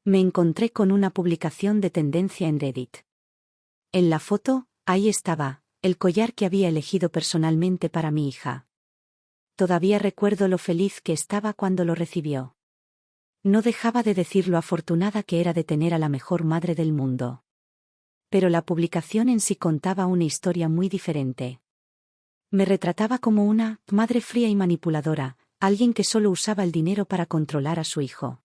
Me encontré con una publicación de tendencia en Reddit. En la foto, ahí estaba, el collar que había elegido personalmente para mi hija. Todavía recuerdo lo feliz que estaba cuando lo recibió. No dejaba de decir lo afortunada que era de tener a la mejor madre del mundo. Pero la publicación en sí contaba una historia muy diferente. Me retrataba como una madre fría y manipuladora, alguien que solo usaba el dinero para controlar a su hijo.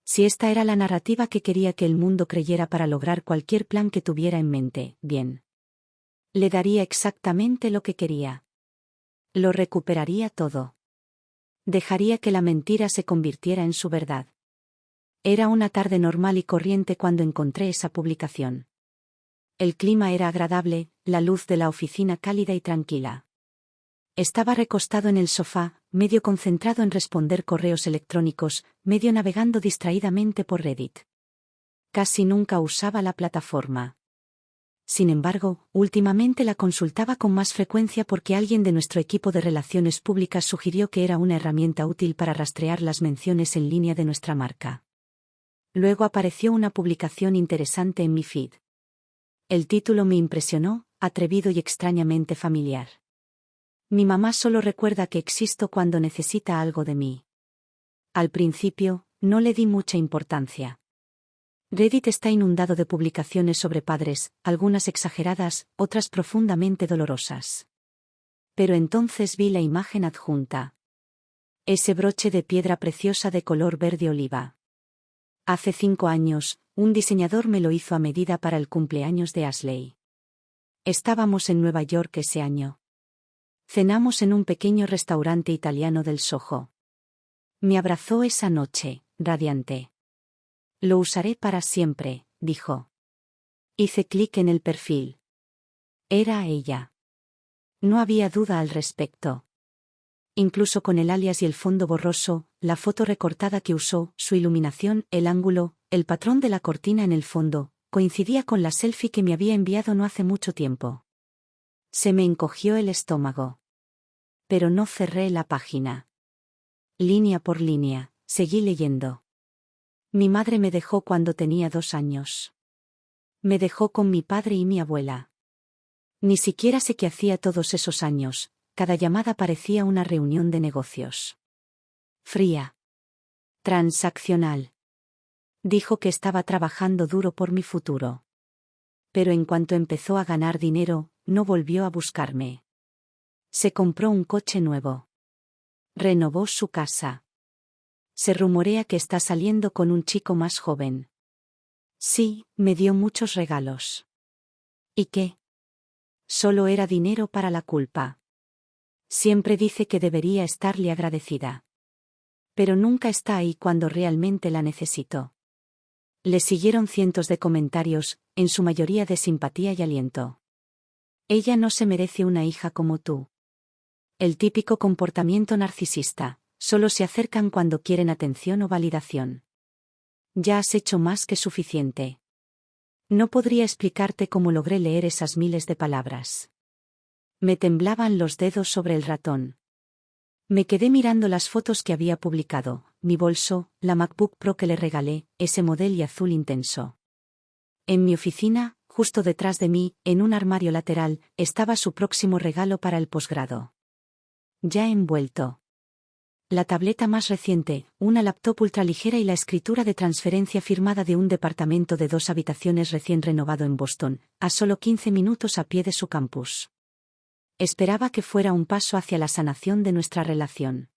Si esta era la narrativa que quería que el mundo creyera para lograr cualquier plan que tuviera en mente, bien. Le daría exactamente lo que quería. Lo recuperaría todo. Dejaría que la mentira se convirtiera en su verdad. Era una tarde normal y corriente cuando encontré esa publicación. El clima era agradable, la luz de la oficina cálida y tranquila. Estaba recostado en el sofá, medio concentrado en responder correos electrónicos, medio navegando distraídamente por Reddit. Casi nunca usaba la plataforma. Sin embargo, últimamente la consultaba con más frecuencia porque alguien de nuestro equipo de relaciones públicas sugirió que era una herramienta útil para rastrear las menciones en línea de nuestra marca. Luego apareció una publicación interesante en mi feed. El título me impresionó, atrevido y extrañamente familiar. Mi mamá solo recuerda que existo cuando necesita algo de mí. Al principio, no le di mucha importancia. Reddit está inundado de publicaciones sobre padres, algunas exageradas, otras profundamente dolorosas. Pero entonces vi la imagen adjunta. Ese broche de piedra preciosa de color verde oliva. Hace 5 años, un diseñador me lo hizo a medida para el cumpleaños de Ashley. Estábamos en Nueva York ese año. Cenamos en un pequeño restaurante italiano del Soho. Me abrazó esa noche, radiante. Lo usaré para siempre, dijo. Hice clic en el perfil. Era ella. No había duda al respecto. Incluso con el alias y el fondo borroso, la foto recortada que usó, su iluminación, el ángulo, el patrón de la cortina en el fondo, coincidía con la selfie que me había enviado no hace mucho tiempo. Se me encogió el estómago. Pero no cerré la página. Línea por línea, seguí leyendo. Mi madre me dejó cuando tenía 2 años. Me dejó con mi padre y mi abuela. Ni siquiera sé qué hacía todos esos años, cada llamada parecía una reunión de negocios. Fría. Transaccional. Dijo que estaba trabajando duro por mi futuro. Pero en cuanto empezó a ganar dinero, no volvió a buscarme. Se compró un coche nuevo. Renovó su casa. Se rumorea que está saliendo con un chico más joven. Sí, me dio muchos regalos. ¿Y qué? Solo era dinero para la culpa. Siempre dice que debería estarle agradecida. Pero nunca está ahí cuando realmente la necesito. Le siguieron cientos de comentarios, en su mayoría de simpatía y aliento. Ella no se merece una hija como tú. El típico comportamiento narcisista, solo se acercan cuando quieren atención o validación. Ya has hecho más que suficiente. No podría explicarte cómo logré leer esas miles de palabras. Me temblaban los dedos sobre el ratón. Me quedé mirando las fotos que había publicado, mi bolso, la MacBook Pro que le regalé, ese modelo azul intenso. En mi oficina, justo detrás de mí, en un armario lateral, estaba su próximo regalo para el posgrado. Ya envuelto. La tableta más reciente, una laptop ultraligera y la escritura de transferencia firmada de un departamento de 2 habitaciones recién renovado en Boston, a solo 15 minutos a pie de su campus. Esperaba que fuera un paso hacia la sanación de nuestra relación.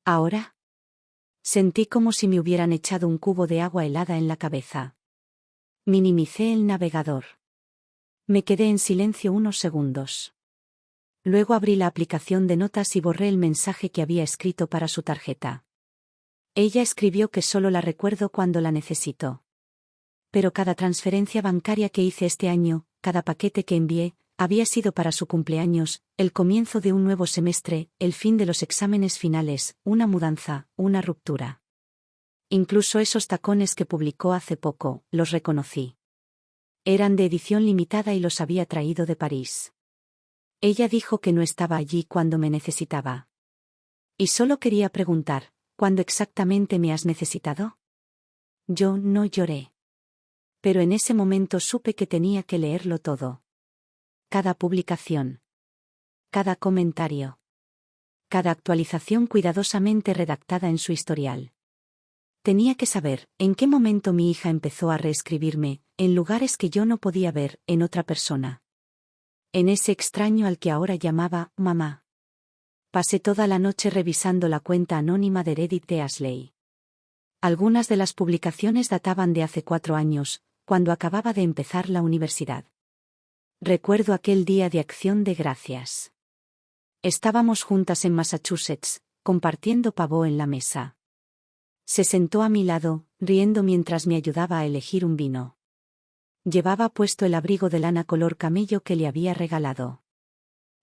¿Ahora? Sentí como si me hubieran echado un cubo de agua helada en la cabeza. Minimicé el navegador. Me quedé en silencio unos segundos. Luego abrí la aplicación de notas y borré el mensaje que había escrito para su tarjeta. Ella escribió que solo la recuerdo cuando la necesito. Pero cada transferencia bancaria que hice este año, cada paquete que envié, había sido para su cumpleaños, el comienzo de un nuevo semestre, el fin de los exámenes finales, una mudanza, una ruptura. Incluso esos tacones que publicó hace poco, los reconocí. Eran de edición limitada y los había traído de París. Ella dijo que no estaba allí cuando me necesitaba. Y solo quería preguntar, ¿cuándo exactamente me has necesitado? Yo no lloré. Pero en ese momento supe que tenía que leerlo todo. Cada publicación. Cada comentario. Cada actualización cuidadosamente redactada en su historial. Tenía que saber en qué momento mi hija empezó a reescribirme, en lugares que yo no podía ver, en otra persona. En ese extraño al que ahora llamaba mamá. Pasé toda la noche revisando la cuenta anónima de Reddit de Ashley. Algunas de las publicaciones databan de hace 4 años, cuando acababa de empezar la universidad. Recuerdo aquel día de Acción de Gracias. Estábamos juntas en Massachusetts, compartiendo pavó en la mesa. Se sentó a mi lado, riendo mientras me ayudaba a elegir un vino. Llevaba puesto el abrigo de lana color camello que le había regalado.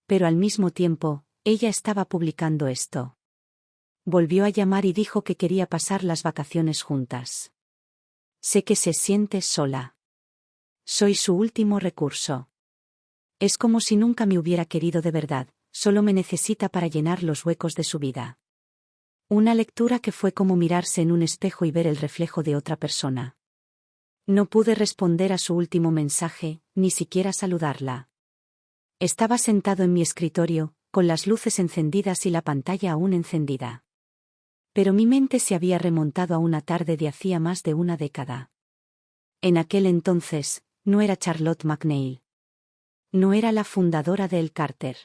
Pero al mismo tiempo, ella estaba publicando esto. Volvió a llamar y dijo que quería pasar las vacaciones juntas. Sé que se siente sola. Soy su último recurso. Es como si nunca me hubiera querido de verdad, solo me necesita para llenar los huecos de su vida. Una lectura que fue como mirarse en un espejo y ver el reflejo de otra persona. No pude responder a su último mensaje, ni siquiera saludarla. Estaba sentado en mi escritorio, con las luces encendidas y la pantalla aún encendida. Pero mi mente se había remontado a una tarde de hacía más de una década. En aquel entonces, no era Charlotte McNeil. No era la fundadora de El Carter.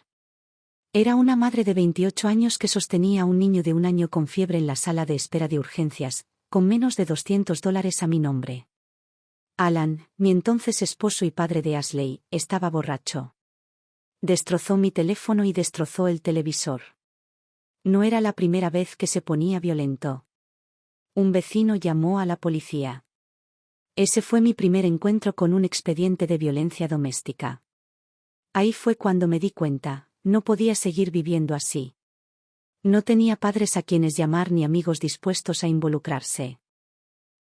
Era una madre de 28 años que sostenía a un niño de 1 año con fiebre en la sala de espera de urgencias, con menos de $200 a mi nombre. Alan, mi entonces esposo y padre de Ashley, estaba borracho. Destrozó mi teléfono y destrozó el televisor. No era la primera vez que se ponía violento. Un vecino llamó a la policía. Ese fue mi primer encuentro con un expediente de violencia doméstica. Ahí fue cuando me di cuenta. No podía seguir viviendo así. No tenía padres a quienes llamar ni amigos dispuestos a involucrarse.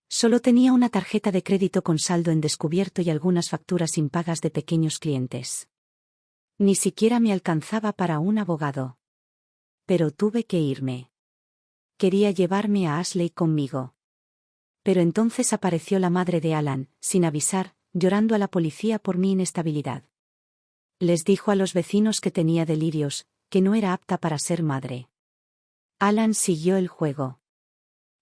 Solo tenía una tarjeta de crédito con saldo en descubierto y algunas facturas impagas de pequeños clientes. Ni siquiera me alcanzaba para un abogado. Pero tuve que irme. Quería llevarme a Ashley conmigo. Pero entonces apareció la madre de Alan, sin avisar, llorando a la policía por mi inestabilidad. Les dijo a los vecinos que tenía delirios, que no era apta para ser madre. Alan siguió el juego.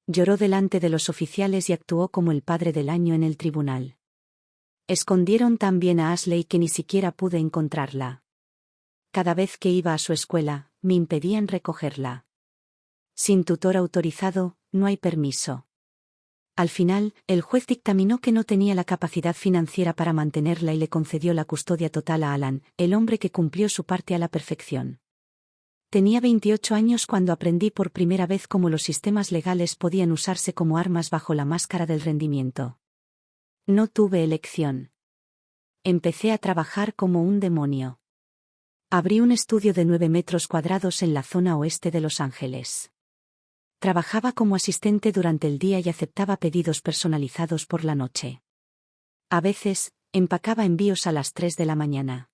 Lloró delante de los oficiales y actuó como el padre del año en el tribunal. Escondieron tan bien a Ashley que ni siquiera pude encontrarla. Cada vez que iba a su escuela, me impedían recogerla. Sin tutor autorizado, no hay permiso. Al final, el juez dictaminó que no tenía la capacidad financiera para mantenerla y le concedió la custodia total a Alan, el hombre que cumplió su parte a la perfección. Tenía 28 años cuando aprendí por primera vez cómo los sistemas legales podían usarse como armas bajo la máscara del rendimiento. No tuve elección. Empecé a trabajar como un demonio. Abrí un estudio de 9 metros cuadrados en la zona oeste de Los Ángeles. Trabajaba como asistente durante el día y aceptaba pedidos personalizados por la noche. A veces, empacaba envíos a las 3 de la mañana.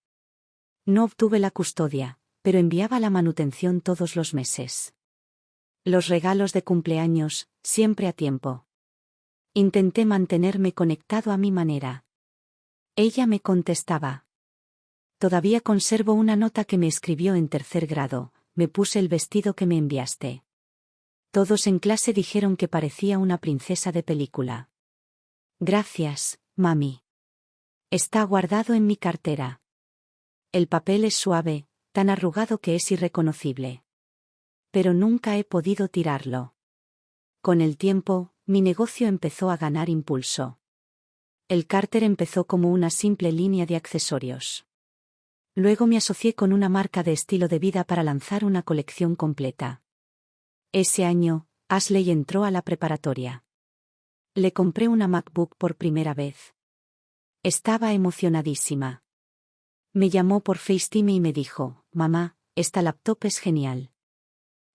No obtuve la custodia, pero enviaba la manutención todos los meses. Los regalos de cumpleaños, siempre a tiempo. Intenté mantenerme conectado a mi manera. Ella me contestaba. Todavía conservo una nota que me escribió en 3er grado, me puse el vestido que me enviaste. Todos en clase dijeron que parecía una princesa de película. Gracias, mami. Está guardado en mi cartera. El papel es suave, tan arrugado que es irreconocible. Pero nunca he podido tirarlo. Con el tiempo, mi negocio empezó a ganar impulso. El Carter empezó como una simple línea de accesorios. Luego me asocié con una marca de estilo de vida para lanzar una colección completa. Ese año, Ashley entró a la preparatoria. Le compré una MacBook por primera vez. Estaba emocionadísima. Me llamó por FaceTime y me dijo, mamá, esta laptop es genial.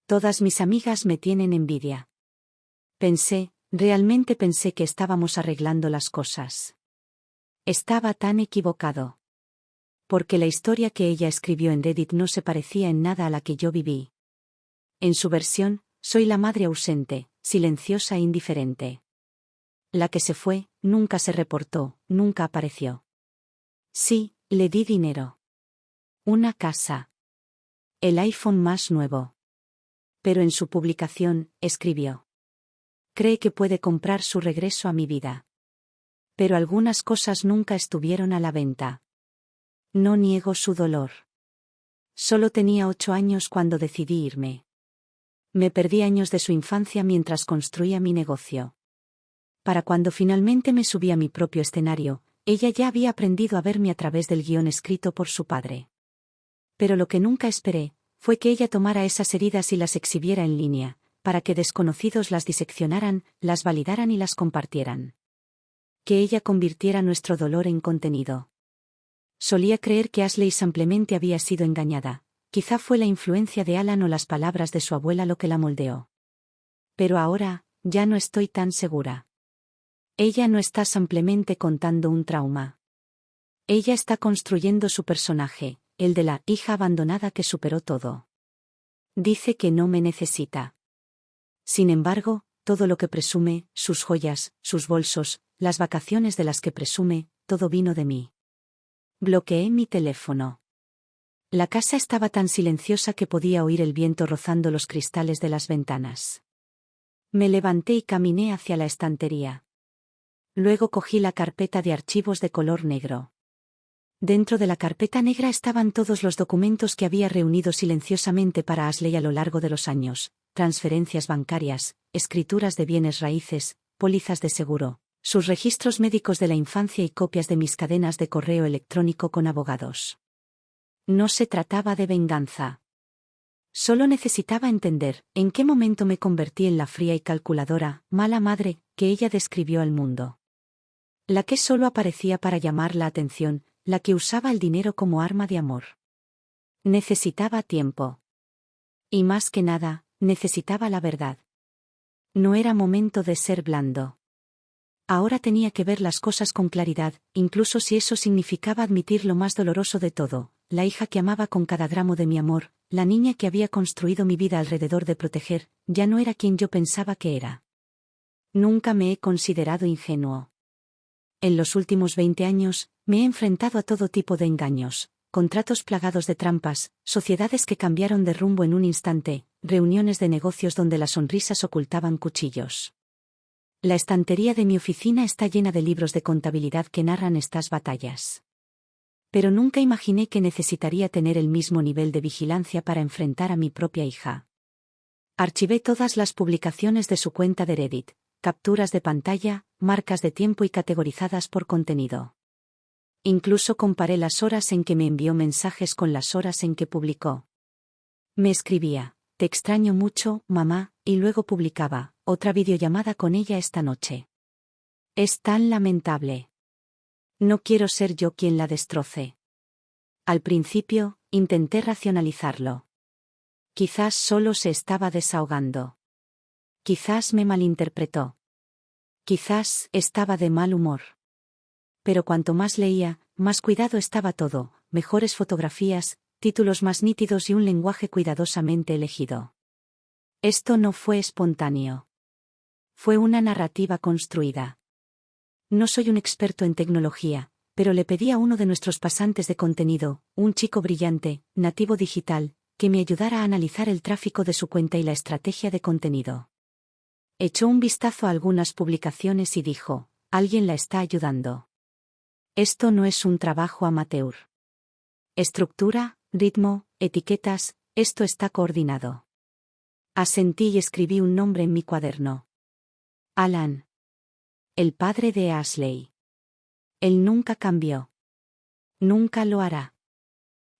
Todas mis amigas me tienen envidia. Realmente pensé que estábamos arreglando las cosas. Estaba tan equivocado. Porque la historia que ella escribió en Reddit no se parecía en nada a la que yo viví. En su versión, soy la madre ausente, silenciosa e indiferente. La que se fue, nunca se reportó, nunca apareció. Sí, le di dinero. Una casa. El iPhone más nuevo. Pero en su publicación, escribió. Cree que puede comprar su regreso a mi vida. Pero algunas cosas nunca estuvieron a la venta. No niego su dolor. Solo tenía 8 años cuando decidí irme. Me perdí años de su infancia mientras construía mi negocio. Para cuando finalmente me subí a mi propio escenario, ella ya había aprendido a verme a través del guión escrito por su padre. Pero lo que nunca esperé, fue que ella tomara esas heridas y las exhibiera en línea, para que desconocidos las diseccionaran, las validaran y las compartieran. Que ella convirtiera nuestro dolor en contenido. Solía creer que Ashley simplemente había sido engañada. Quizá fue la influencia de Alan o las palabras de su abuela lo que la moldeó. Pero ahora, ya no estoy tan segura. Ella no está simplemente contando un trauma. Ella está construyendo su personaje, el de la hija abandonada que superó todo. Dice que no me necesita. Sin embargo, todo lo que presume, sus joyas, sus bolsos, las vacaciones de las que presume, todo vino de mí. Bloqueé mi teléfono. La casa estaba tan silenciosa que podía oír el viento rozando los cristales de las ventanas. Me levanté y caminé hacia la estantería. Luego cogí la carpeta de archivos de color negro. Dentro de la carpeta negra estaban todos los documentos que había reunido silenciosamente para Ashley a lo largo de los años: transferencias bancarias, escrituras de bienes raíces, pólizas de seguro, sus registros médicos de la infancia y copias de mis cadenas de correo electrónico con abogados. No se trataba de venganza. Solo necesitaba entender en qué momento me convertí en la fría y calculadora, mala madre, que ella describió al mundo. La que solo aparecía para llamar la atención, la que usaba el dinero como arma de amor. Necesitaba tiempo. Y más que nada, necesitaba la verdad. No era momento de ser blando. Ahora tenía que ver las cosas con claridad, incluso si eso significaba admitir lo más doloroso de todo: la hija que amaba con cada gramo de mi amor, la niña que había construido mi vida alrededor de proteger, ya no era quien yo pensaba que era. Nunca me he considerado ingenuo. En los últimos 20 años, me he enfrentado a todo tipo de engaños, contratos plagados de trampas, sociedades que cambiaron de rumbo en un instante, reuniones de negocios donde las sonrisas ocultaban cuchillos. La estantería de mi oficina está llena de libros de contabilidad que narran estas batallas. Pero nunca imaginé que necesitaría tener el mismo nivel de vigilancia para enfrentar a mi propia hija. Archivé todas las publicaciones de su cuenta de Reddit, capturas de pantalla, marcas de tiempo y categorizadas por contenido. Incluso comparé las horas en que me envió mensajes con las horas en que publicó. Me escribía: te extraño mucho, mamá, y luego publicaba: otra videollamada con ella esta noche. Es tan lamentable. No quiero ser yo quien la destroce. Al principio, intenté racionalizarlo. Quizás solo se estaba desahogando. Quizás me malinterpretó. Quizás estaba de mal humor. Pero cuanto más leía, más cuidado estaba todo: mejores fotografías, títulos más nítidos y un lenguaje cuidadosamente elegido. Esto no fue espontáneo. Fue una narrativa construida. No soy un experto en tecnología, pero le pedí a uno de nuestros pasantes de contenido, un chico brillante, nativo digital, que me ayudara a analizar el tráfico de su cuenta y la estrategia de contenido. Echó un vistazo a algunas publicaciones y dijo: alguien la está ayudando. Esto no es un trabajo amateur. Estructura, ritmo, etiquetas, esto está coordinado. Asentí y escribí un nombre en mi cuaderno. Alan. El padre de Ashley. Él nunca cambió. Nunca lo hará.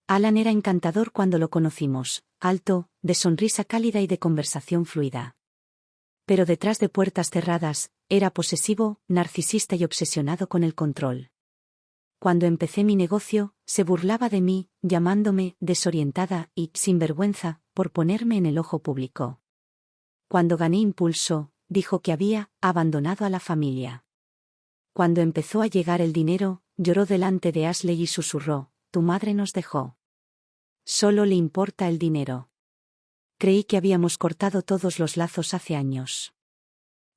Alan era encantador cuando lo conocimos, alto, de sonrisa cálida y de conversación fluida. Pero detrás de puertas cerradas, era posesivo, narcisista y obsesionado con el control. Cuando empecé mi negocio, se burlaba de mí, llamándome desorientada y sinvergüenza por ponerme en el ojo público. Cuando gané impulso, dijo que había abandonado a la familia. Cuando empezó a llegar el dinero, lloró delante de Ashley y susurró: tu madre nos dejó. Solo le importa el dinero. Creí que habíamos cortado todos los lazos hace años.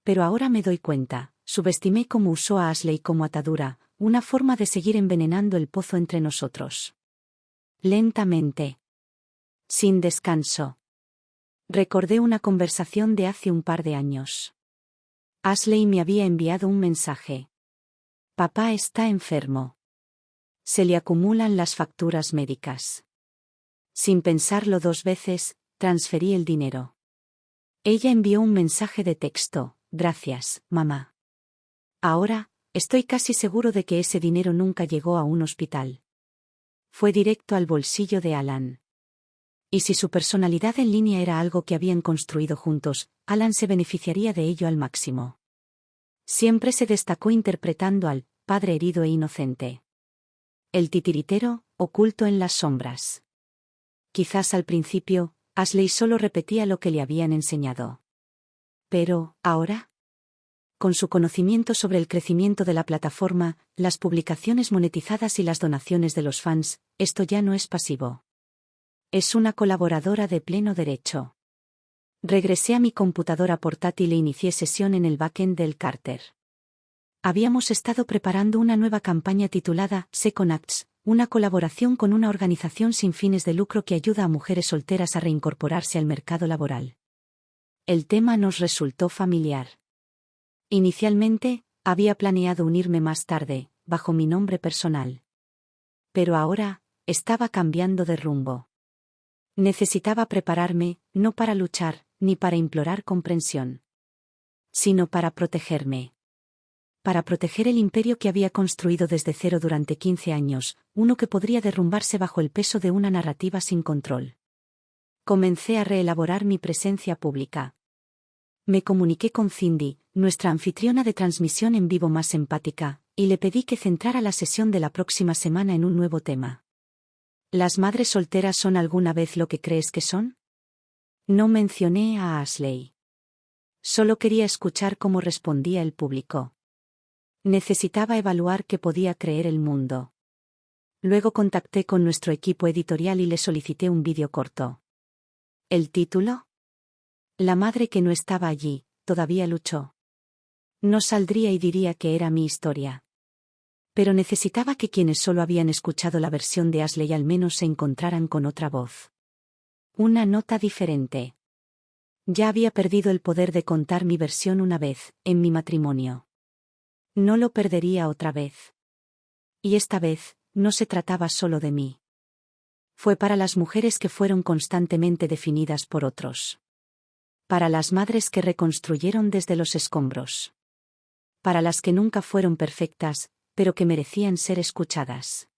Pero ahora me doy cuenta, subestimé cómo usó a Ashley como atadura, una forma de seguir envenenando el pozo entre nosotros. Lentamente. Sin descanso. Recordé una conversación de hace un par de años. Ashley me había enviado un mensaje. Papá está enfermo. Se le acumulan las facturas médicas. Sin pensarlo 2 veces, transferí el dinero. Ella envió un mensaje de texto: gracias, mamá. Ahora, estoy casi seguro de que ese dinero nunca llegó a un hospital. Fue directo al bolsillo de Alan. Y si su personalidad en línea era algo que habían construido juntos, Alan se beneficiaría de ello al máximo. Siempre se destacó interpretando al padre herido e inocente. El titiritero, oculto en las sombras. Quizás al principio, Ashley solo repetía lo que le habían enseñado. Pero, ¿ahora? Con su conocimiento sobre el crecimiento de la plataforma, las publicaciones monetizadas y las donaciones de los fans, esto ya no es pasivo. Es una colaboradora de pleno derecho. Regresé a mi computadora portátil e inicié sesión en el backend del Carter. Habíamos estado preparando una nueva campaña titulada Second Acts, una colaboración con una organización sin fines de lucro que ayuda a mujeres solteras a reincorporarse al mercado laboral. El tema nos resultó familiar. Inicialmente, había planeado unirme más tarde, bajo mi nombre personal. Pero ahora, estaba cambiando de rumbo. Necesitaba prepararme, no para luchar, ni para implorar comprensión, sino para protegerme. Para proteger el imperio que había construido desde cero durante 15 años, uno que podría derrumbarse bajo el peso de una narrativa sin control. Comencé a reelaborar mi presencia pública. Me comuniqué con Cindy, nuestra anfitriona de transmisión en vivo más empática, y le pedí que centrara la sesión de la próxima semana en un nuevo tema. ¿Las madres solteras son alguna vez lo que crees que son? No mencioné a Ashley. Solo quería escuchar cómo respondía el público. Necesitaba evaluar qué podía creer el mundo. Luego contacté con nuestro equipo editorial y le solicité un vídeo corto. ¿El título? La madre que no estaba allí, todavía luchó. No saldría y diría que era mi historia. Pero necesitaba que quienes solo habían escuchado la versión de Ashley al menos se encontraran con otra voz. Una nota diferente. Ya había perdido el poder de contar mi versión una vez, en mi matrimonio. No lo perdería otra vez. Y esta vez, no se trataba solo de mí. Fue para las mujeres que fueron constantemente definidas por otros. Para las madres que reconstruyeron desde los escombros. Para las que nunca fueron perfectas, pero que merecían ser escuchadas.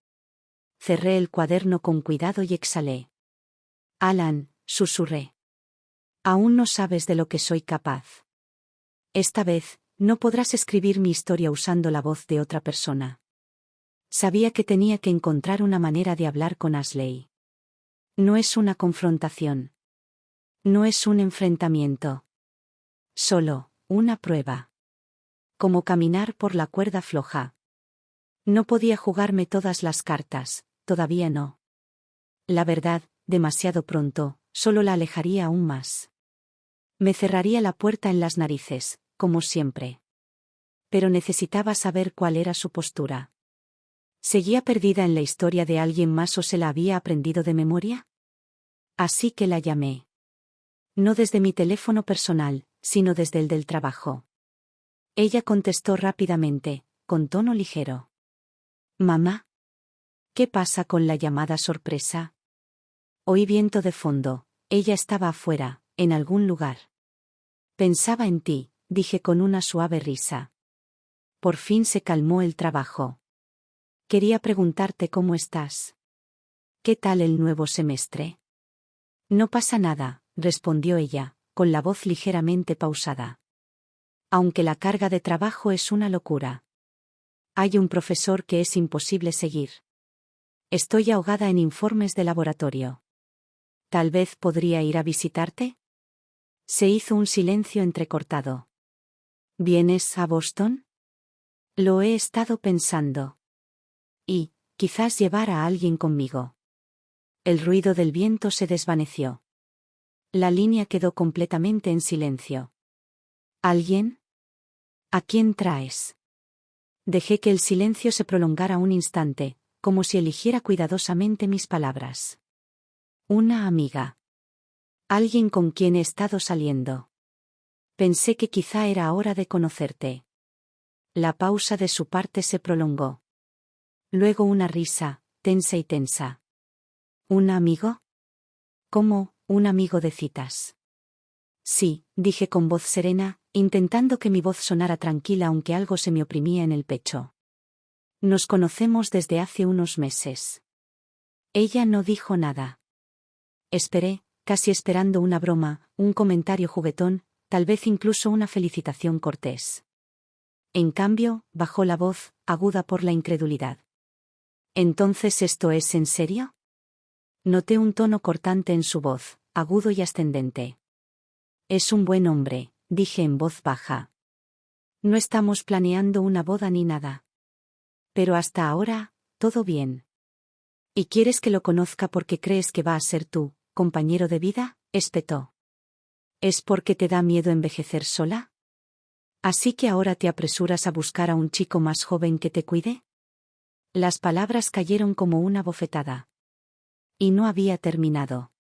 Cerré el cuaderno con cuidado y exhalé. Alan, susurré. Aún no sabes de lo que soy capaz. Esta vez, no podrás escribir mi historia usando la voz de otra persona. Sabía que tenía que encontrar una manera de hablar con Ashley. No es una confrontación. No es un enfrentamiento. Solo, una prueba. Como caminar por la cuerda floja. No podía jugarme todas las cartas, todavía no. La verdad, demasiado pronto, solo la alejaría aún más. Me cerraría la puerta en las narices, como siempre. Pero necesitaba saber cuál era su postura. ¿Seguía perdida en la historia de alguien más o se la había aprendido de memoria? Así que la llamé. No desde mi teléfono personal, sino desde el del trabajo. Ella contestó rápidamente, con tono ligero. «Mamá. ¿Qué pasa con la llamada sorpresa?» Oí viento de fondo. Ella estaba afuera, en algún lugar. «Pensaba en ti», dije con una suave risa. Por fin se calmó el trabajo. «Quería preguntarte cómo estás. ¿Qué tal el nuevo semestre?» «No pasa nada», respondió ella, con la voz ligeramente pausada. «Aunque la carga de trabajo es una locura. Hay un profesor que es imposible seguir. Estoy ahogada en informes de laboratorio. ¿Tal vez podría ir a visitarte?» Se hizo un silencio entrecortado. «¿Vienes a Boston?» «Lo he estado pensando. Y, quizás llevar a alguien conmigo». El ruido del viento se desvaneció. La línea quedó completamente en silencio. «¿Alguien?» ¿A quién traes? Dejé que el silencio se prolongara un instante, como si eligiera cuidadosamente mis palabras. Una amiga. Alguien con quien he estado saliendo. Pensé que quizá era hora de conocerte. La pausa de su parte se prolongó. Luego una risa, tensa y tensa. ¿Un amigo? ¿Cómo, un amigo de citas? Sí, dije con voz serena, intentando que mi voz sonara tranquila aunque algo se me oprimía en el pecho. Nos conocemos desde hace unos meses. Ella no dijo nada. Esperé, casi esperando una broma, un comentario juguetón, tal vez incluso una felicitación cortés. En cambio, bajó la voz, aguda por la incredulidad. ¿Entonces esto es en serio? Noté un tono cortante en su voz, agudo y ascendente. Es un buen hombre, dije en voz baja. No estamos planeando una boda ni nada. Pero hasta ahora, todo bien. ¿Y quieres que lo conozca porque crees que va a ser tu compañero de vida? Espetó. ¿Es porque te da miedo envejecer sola? ¿Así que ahora te apresuras a buscar a un chico más joven que te cuide? Las palabras cayeron como una bofetada. Y no había terminado.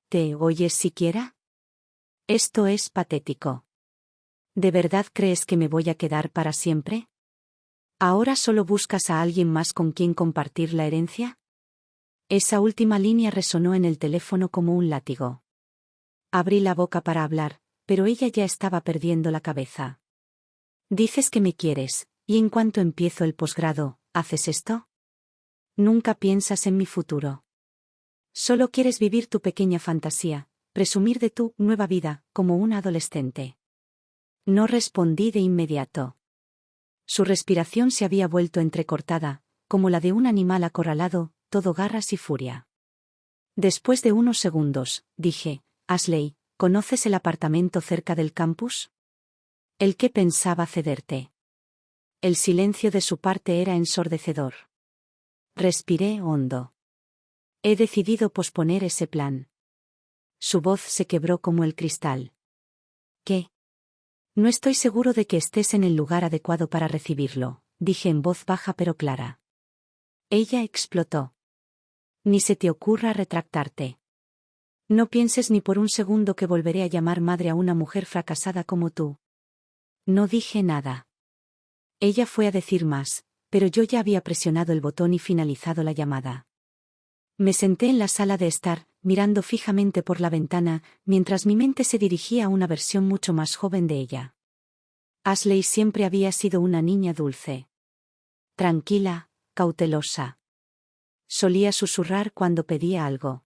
¿Te oyes siquiera? Esto es patético. ¿De verdad crees que me voy a quedar para siempre? ¿Ahora solo buscas a alguien más con quien compartir la herencia? Esa última línea resonó en el teléfono como un látigo. Abrí la boca para hablar, pero ella ya estaba perdiendo la cabeza. Dices que me quieres, y en cuanto empiezo el posgrado, ¿haces esto? Nunca piensas en mi futuro. Solo quieres vivir tu pequeña fantasía, presumir de tu nueva vida, como una adolescente. No respondí de inmediato. Su respiración se había vuelto entrecortada, como la de un animal acorralado, todo garras y furia. Después de unos segundos, dije, Ashley, ¿conoces el apartamento cerca del campus? ¿El que pensaba cederte? El silencio de su parte era ensordecedor. Respiré hondo. He decidido posponer ese plan. Su voz se quebró como el cristal. ¿Qué? No estoy seguro de que estés en el lugar adecuado para recibirlo, dije en voz baja pero clara. Ella explotó. Ni se te ocurra retractarte. No pienses ni por un segundo que volveré a llamar madre a una mujer fracasada como tú. No dije nada. Ella fue a decir más, pero yo ya había presionado el botón y finalizado la llamada. Me senté en la sala de estar, mirando fijamente por la ventana, mientras mi mente se dirigía a una versión mucho más joven de ella. Ashley siempre había sido una niña dulce. Tranquila, cautelosa. Solía susurrar cuando pedía algo.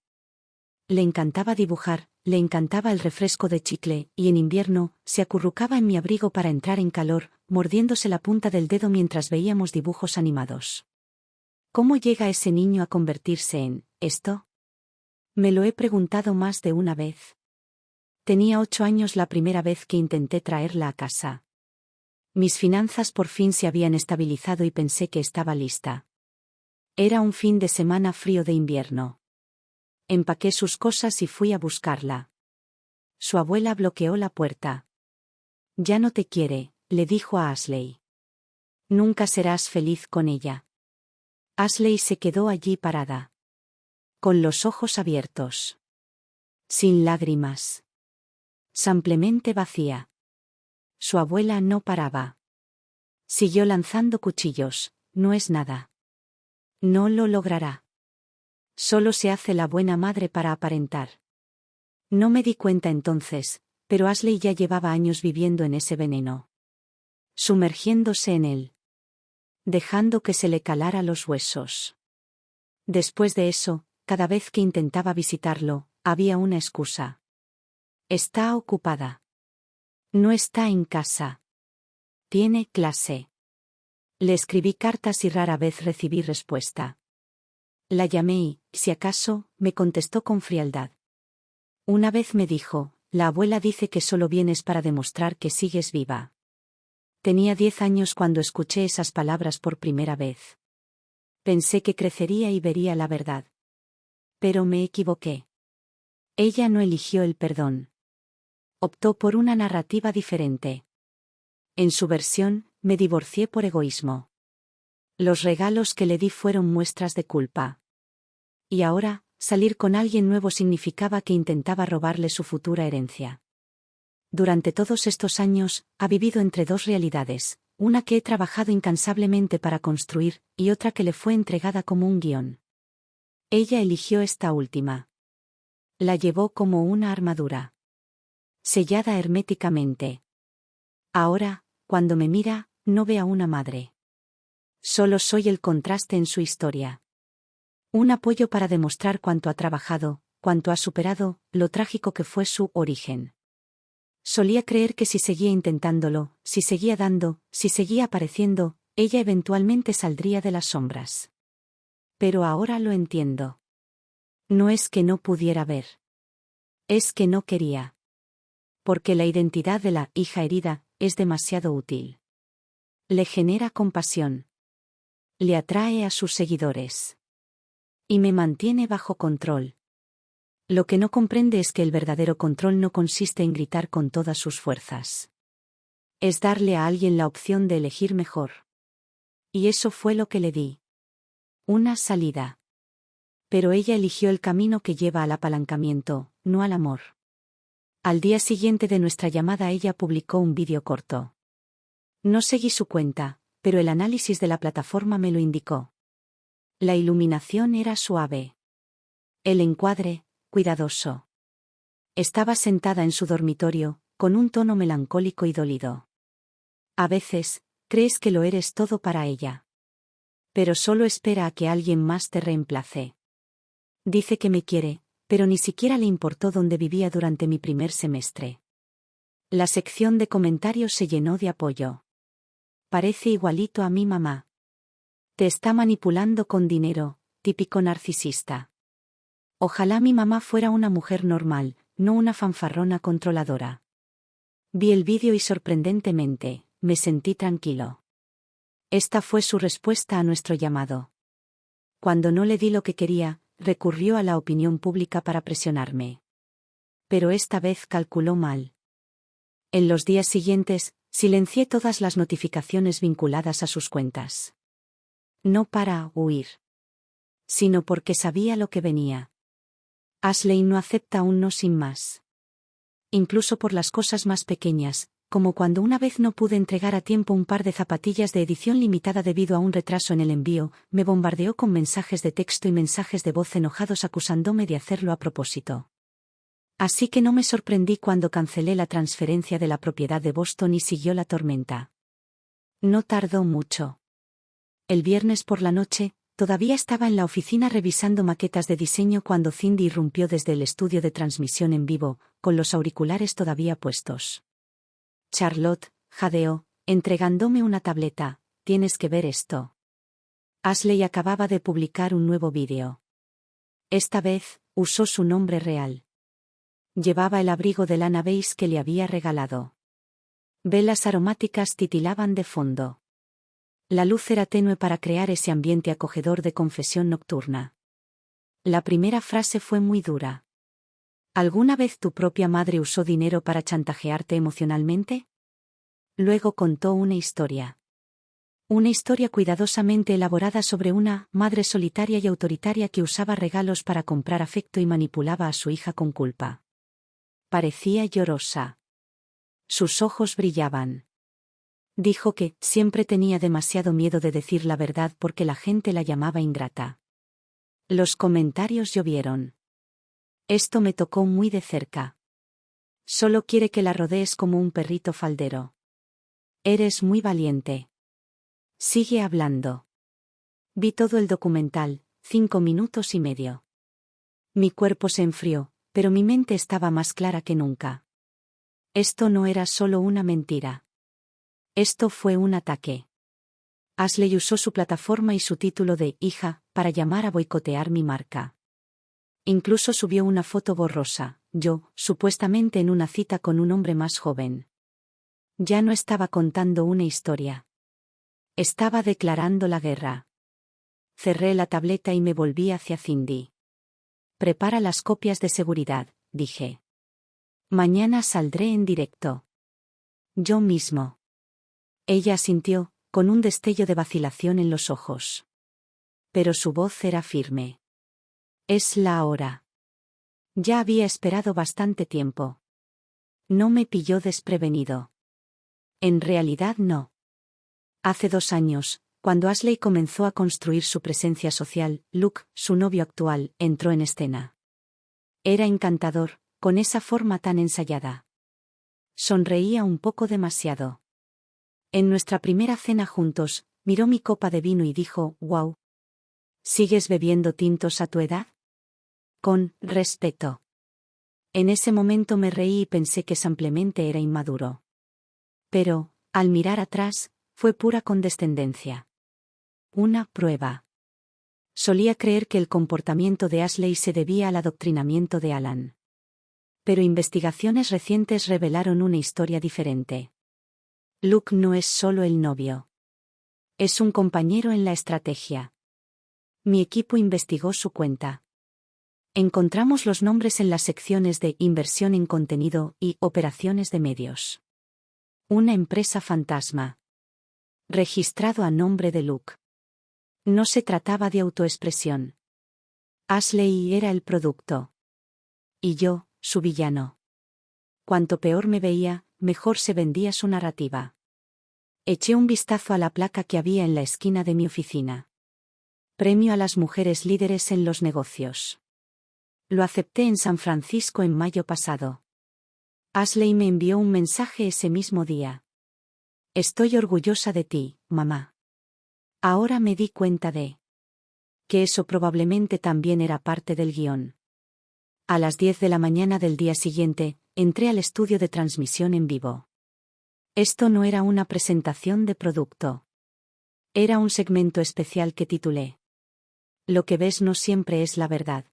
Le encantaba dibujar, le encantaba el refresco de chicle, y en invierno, se acurrucaba en mi abrigo para entrar en calor, mordiéndose la punta del dedo mientras veíamos dibujos animados. ¿Cómo llega ese niño a convertirse en esto? Me lo he preguntado más de una vez. Tenía 8 años la primera vez que intenté traerla a casa. Mis finanzas por fin se habían estabilizado y pensé que estaba lista. Era un fin de semana frío de invierno. Empaqué sus cosas y fui a buscarla. Su abuela bloqueó la puerta. Ya no te quiere, le dijo a Ashley. Nunca serás feliz con ella. Ashley se quedó allí parada. Con los ojos abiertos. Sin lágrimas. Simplemente vacía. Su abuela no paraba. Siguió lanzando cuchillos, no es nada. No lo logrará. Solo se hace la buena madre para aparentar. No me di cuenta entonces, pero Ashley ya llevaba años viviendo en ese veneno. Sumergiéndose en él. Dejando que se le calara los huesos. Después de eso, cada vez que intentaba visitarlo, había una excusa. Está ocupada. No está en casa. Tiene clase. Le escribí cartas y rara vez recibí respuesta. La llamé y, si acaso, me contestó con frialdad. Una vez me dijo, la abuela dice que solo vienes para demostrar que sigues viva. Tenía 10 años cuando escuché esas palabras por primera vez. Pensé que crecería y vería la verdad. Pero me equivoqué. Ella no eligió el perdón. Optó por una narrativa diferente. En su versión, me divorcié por egoísmo. Los regalos que le di fueron muestras de culpa. Y ahora, salir con alguien nuevo significaba que intentaba robarle su futura herencia. Durante todos estos años, ha vivido entre dos realidades, una que he trabajado incansablemente para construir, y otra que le fue entregada como un guión. Ella eligió esta última. La llevó como una armadura. Sellada herméticamente. Ahora, cuando me mira, no ve a una madre. Solo soy el contraste en su historia. Un apoyo para demostrar cuánto ha trabajado, cuánto ha superado, lo trágico que fue su origen. Solía creer que si seguía intentándolo, si seguía dando, si seguía apareciendo, ella eventualmente saldría de las sombras. Pero ahora lo entiendo. No es que no pudiera ver. Es que no quería. Porque la identidad de la hija herida es demasiado útil. Le genera compasión. Le atrae a sus seguidores. Y me mantiene bajo control. Lo que no comprende es que el verdadero control no consiste en gritar con todas sus fuerzas. Es darle a alguien la opción de elegir mejor. Y eso fue lo que le di. Una salida. Pero ella eligió el camino que lleva al apalancamiento, no al amor. Al día siguiente de nuestra llamada ella publicó un vídeo corto. No seguí su cuenta, pero el análisis de la plataforma me lo indicó. La iluminación era suave. El encuadre, cuidadoso. Estaba sentada en su dormitorio, con un tono melancólico y dolido. A veces, crees que lo eres todo para ella. Pero solo espera a que alguien más te reemplace. Dice que me quiere, pero ni siquiera le importó dónde vivía durante mi primer semestre. La sección de comentarios se llenó de apoyo. Parece igualito a mi mamá. Te está manipulando con dinero, típico narcisista. Ojalá mi mamá fuera una mujer normal, no una fanfarrona controladora. Vi el vídeo y sorprendentemente, me sentí tranquilo. Esta fue su respuesta a nuestro llamado. Cuando no le di lo que quería, recurrió a la opinión pública para presionarme. Pero esta vez calculó mal. En los días siguientes, silencié todas las notificaciones vinculadas a sus cuentas. No para huir, sino porque sabía lo que venía. Ashley no acepta un no sin más. Incluso por las cosas más pequeñas, como cuando una vez no pude entregar a tiempo un par de zapatillas de edición limitada debido a un retraso en el envío, me bombardeó con mensajes de texto y mensajes de voz enojados acusándome de hacerlo a propósito. Así que no me sorprendí cuando cancelé la transferencia de la propiedad de Boston y siguió la tormenta. No tardó mucho. El viernes por la noche, todavía estaba en la oficina revisando maquetas de diseño cuando Cindy irrumpió desde el estudio de transmisión en vivo, con los auriculares todavía puestos. Charlotte, jadeó, entregándome una tableta, tienes que ver esto. Ashley acababa de publicar un nuevo vídeo. Esta vez, usó su nombre real. Llevaba el abrigo de lana beige que le había regalado. Velas aromáticas titilaban de fondo. La luz era tenue para crear ese ambiente acogedor de confesión nocturna. La primera frase fue muy dura. ¿Alguna vez tu propia madre usó dinero para chantajearte emocionalmente? Luego contó una historia. Una historia cuidadosamente elaborada sobre una madre solitaria y autoritaria que usaba regalos para comprar afecto y manipulaba a su hija con culpa. Parecía llorosa. Sus ojos brillaban. Dijo que siempre tenía demasiado miedo de decir la verdad porque la gente la llamaba ingrata. Los comentarios llovieron. Esto me tocó muy de cerca. Solo quiere que la rodees como un perrito faldero. Eres muy valiente. Sigue hablando. Vi todo el documental, 5 minutos y medio. Mi cuerpo se enfrió, pero mi mente estaba más clara que nunca. Esto no era solo una mentira. Esto fue un ataque. Ashley usó su plataforma y su título de hija para llamar a boicotear mi marca. Incluso subió una foto borrosa, yo, supuestamente en una cita con un hombre más joven. Ya no estaba contando una historia. Estaba declarando la guerra. Cerré la tableta y me volví hacia Cindy. Prepara las copias de seguridad, dije. Mañana saldré en directo. Yo mismo. Ella asintió, con un destello de vacilación en los ojos. Pero su voz era firme. Es la hora. Ya había esperado bastante tiempo. No me pilló desprevenido. En realidad no. Hace 2 años, cuando Ashley comenzó a construir su presencia social, Luke, su novio actual, entró en escena. Era encantador, con esa forma tan ensayada. Sonreía un poco demasiado. En nuestra primera cena juntos, miró mi copa de vino y dijo, «Wow. ¿Sigues bebiendo tintos a tu edad?» Con respeto. En ese momento me reí y pensé que simplemente era inmaduro. Pero, al mirar atrás, fue pura condescendencia. Una prueba. Solía creer que el comportamiento de Ashley se debía al adoctrinamiento de Alan. Pero investigaciones recientes revelaron una historia diferente. Luke no es solo el novio. Es un compañero en la estrategia. Mi equipo investigó su cuenta. Encontramos los nombres en las secciones de inversión en contenido y operaciones de medios. Una empresa fantasma. Registrado a nombre de Luke. No se trataba de autoexpresión. Ashley era el producto. Y yo, su villano. Cuanto peor me veía, mejor se vendía su narrativa. Eché un vistazo a la placa que había en la esquina de mi oficina. Premio a las mujeres líderes en los negocios. Lo acepté en San Francisco en mayo pasado. Ashley me envió un mensaje ese mismo día. Estoy orgullosa de ti, mamá. Ahora me di cuenta de que eso probablemente también era parte del guión. A las 10 de la mañana del día siguiente, entré al estudio de transmisión en vivo. Esto no era una presentación de producto. Era un segmento especial que titulé Lo que ves no siempre es la verdad.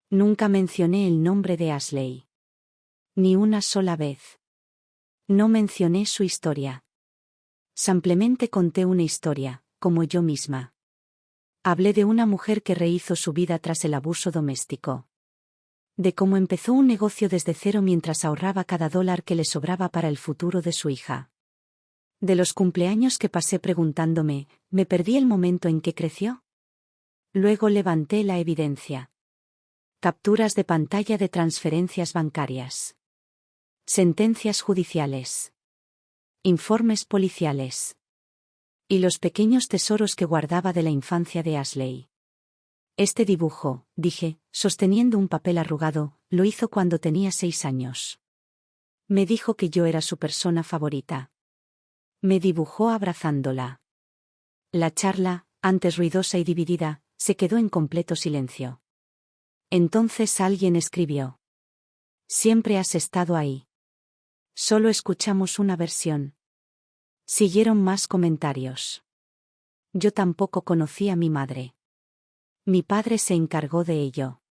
Nunca mencioné el nombre de Ashley. Ni una sola vez. No mencioné su historia. Simplemente conté una historia, como yo misma. Hablé de una mujer que rehizo su vida tras el abuso doméstico. De cómo empezó un negocio desde cero mientras ahorraba cada dólar que le sobraba para el futuro de su hija. De los cumpleaños que pasé preguntándome, ¿me perdí el momento en que creció? Luego levanté la evidencia. Capturas de pantalla de transferencias bancarias. Sentencias judiciales. Informes policiales. Y los pequeños tesoros que guardaba de la infancia de Ashley. Este dibujo, dije, sosteniendo un papel arrugado, lo hizo cuando tenía 6 años. Me dijo que yo era su persona favorita. Me dibujó abrazándola. La charla, antes ruidosa y dividida, se quedó en completo silencio. Entonces alguien escribió. Siempre has estado ahí. Solo escuchamos una versión. Siguieron más comentarios. Yo tampoco conocí a mi madre. Mi padre se encargó de ello.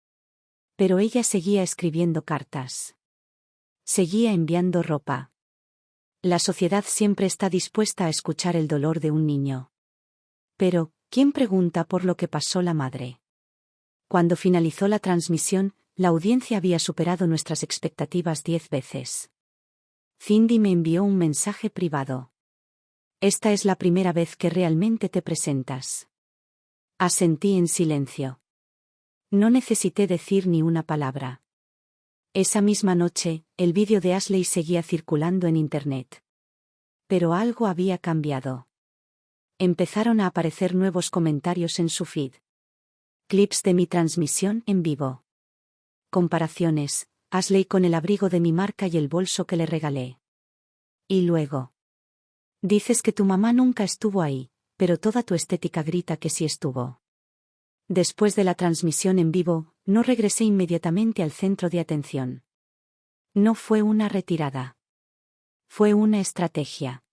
Pero ella seguía escribiendo cartas. Seguía enviando ropa. La sociedad siempre está dispuesta a escuchar el dolor de un niño. Pero, ¿quién pregunta por lo que pasó la madre? Cuando finalizó la transmisión, la audiencia había superado nuestras expectativas 10 veces. Cindy me envió un mensaje privado. Esta es la primera vez que realmente te presentas. Asentí en silencio. No necesité decir ni una palabra. Esa misma noche, el vídeo de Ashley seguía circulando en Internet. Pero algo había cambiado. Empezaron a aparecer nuevos comentarios en su feed. Clips de mi transmisión en vivo. Comparaciones, Ashley con el abrigo de mi marca y el bolso que le regalé. Y luego. Dices que tu mamá nunca estuvo ahí, pero toda tu estética grita que sí estuvo. Después de la transmisión en vivo, no regresé inmediatamente al centro de atención. No fue una retirada. Fue una estrategia.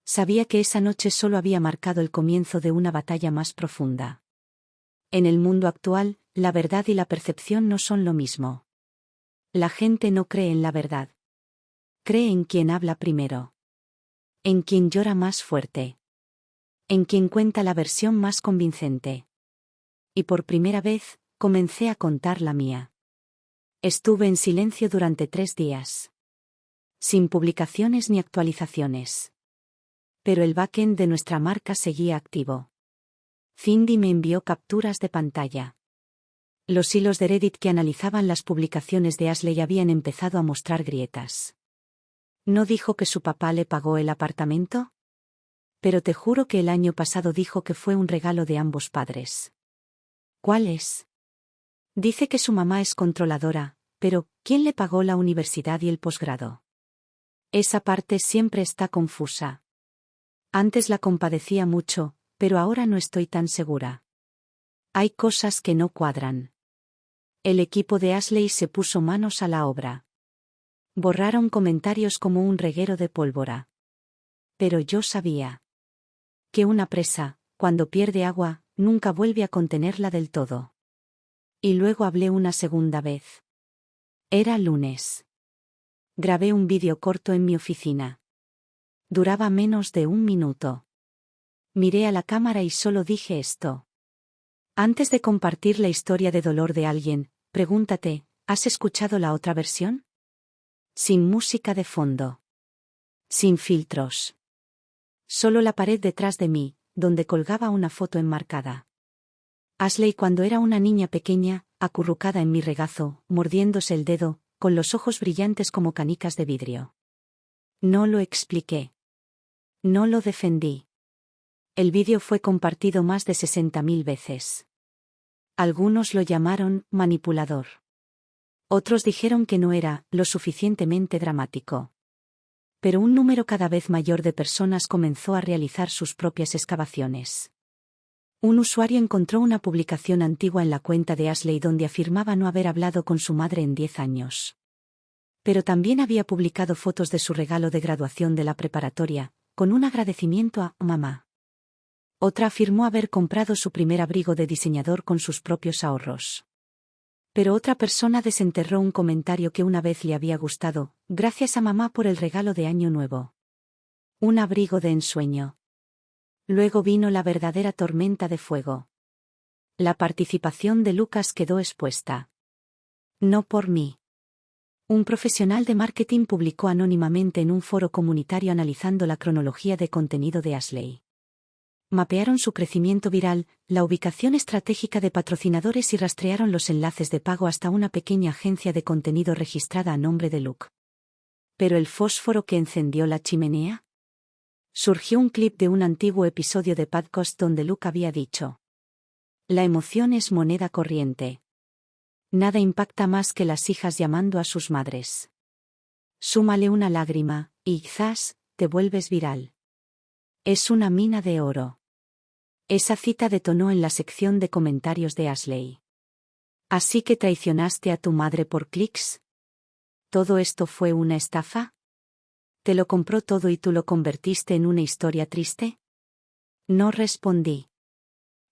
Sabía que esa noche solo había marcado el comienzo de una batalla más profunda. En el mundo actual, la verdad y la percepción no son lo mismo. La gente no cree en la verdad. Cree en quien habla primero. En quien llora más fuerte. En quien cuenta la versión más convincente. Y por primera vez, comencé a contar la mía. Estuve en silencio durante 3 días. Sin publicaciones ni actualizaciones. Pero el backend de nuestra marca seguía activo. Cindy me envió capturas de pantalla. Los hilos de Reddit que analizaban las publicaciones de Ashley habían empezado a mostrar grietas. ¿No dijo que su papá le pagó el apartamento? Pero te juro que el año pasado dijo que fue un regalo de ambos padres. ¿Cuál es? Dice que su mamá es controladora, pero ¿quién le pagó la universidad y el posgrado? Esa parte siempre está confusa. Antes la compadecía mucho, pero ahora no estoy tan segura. Hay cosas que no cuadran. El equipo de Ashley se puso manos a la obra. Borraron comentarios como un reguero de pólvora. Pero yo sabía que una presa, cuando pierde agua, nunca vuelve a contenerla del todo. Y luego hablé una segunda vez. Era lunes. Grabé un vídeo corto en mi oficina. Duraba menos de 1 minuto. Miré a la cámara y solo dije esto. Antes de compartir la historia de dolor de alguien, pregúntate, ¿has escuchado la otra versión? Sin música de fondo. Sin filtros. Solo la pared detrás de mí, donde colgaba una foto enmarcada. Ashley cuando era una niña pequeña, acurrucada en mi regazo, mordiéndose el dedo, con los ojos brillantes como canicas de vidrio. No lo expliqué. No lo defendí. El vídeo fue compartido más de 60.000 veces. Algunos lo llamaron manipulador. Otros dijeron que no era lo suficientemente dramático. Pero un número cada vez mayor de personas comenzó a realizar sus propias excavaciones. Un usuario encontró una publicación antigua en la cuenta de Ashley donde afirmaba no haber hablado con su madre en 10 años. Pero también había publicado fotos de su regalo de graduación de la preparatoria, con un agradecimiento a mamá. Otra afirmó haber comprado su primer abrigo de diseñador con sus propios ahorros. Pero otra persona desenterró un comentario que una vez le había gustado, gracias a mamá por el regalo de Año Nuevo. Un abrigo de ensueño. Luego vino la verdadera tormenta de fuego. La participación de Lucas quedó expuesta. No por mí. Un profesional de marketing publicó anónimamente en un foro comunitario analizando la cronología de contenido de Ashley. Mapearon su crecimiento viral, la ubicación estratégica de patrocinadores y rastrearon los enlaces de pago hasta una pequeña agencia de contenido registrada a nombre de Luke. ¿Pero el fósforo que encendió la chimenea? Surgió un clip de un antiguo episodio de podcast donde Luke había dicho: la emoción es moneda corriente. Nada impacta más que las hijas llamando a sus madres. Súmale una lágrima, y quizás, te vuelves viral. Es una mina de oro. Esa cita detonó en la sección de comentarios de Ashley. ¿Así que traicionaste a tu madre por clics? ¿Todo esto fue una estafa? ¿Te lo compró todo y tú lo convertiste en una historia triste? No respondí.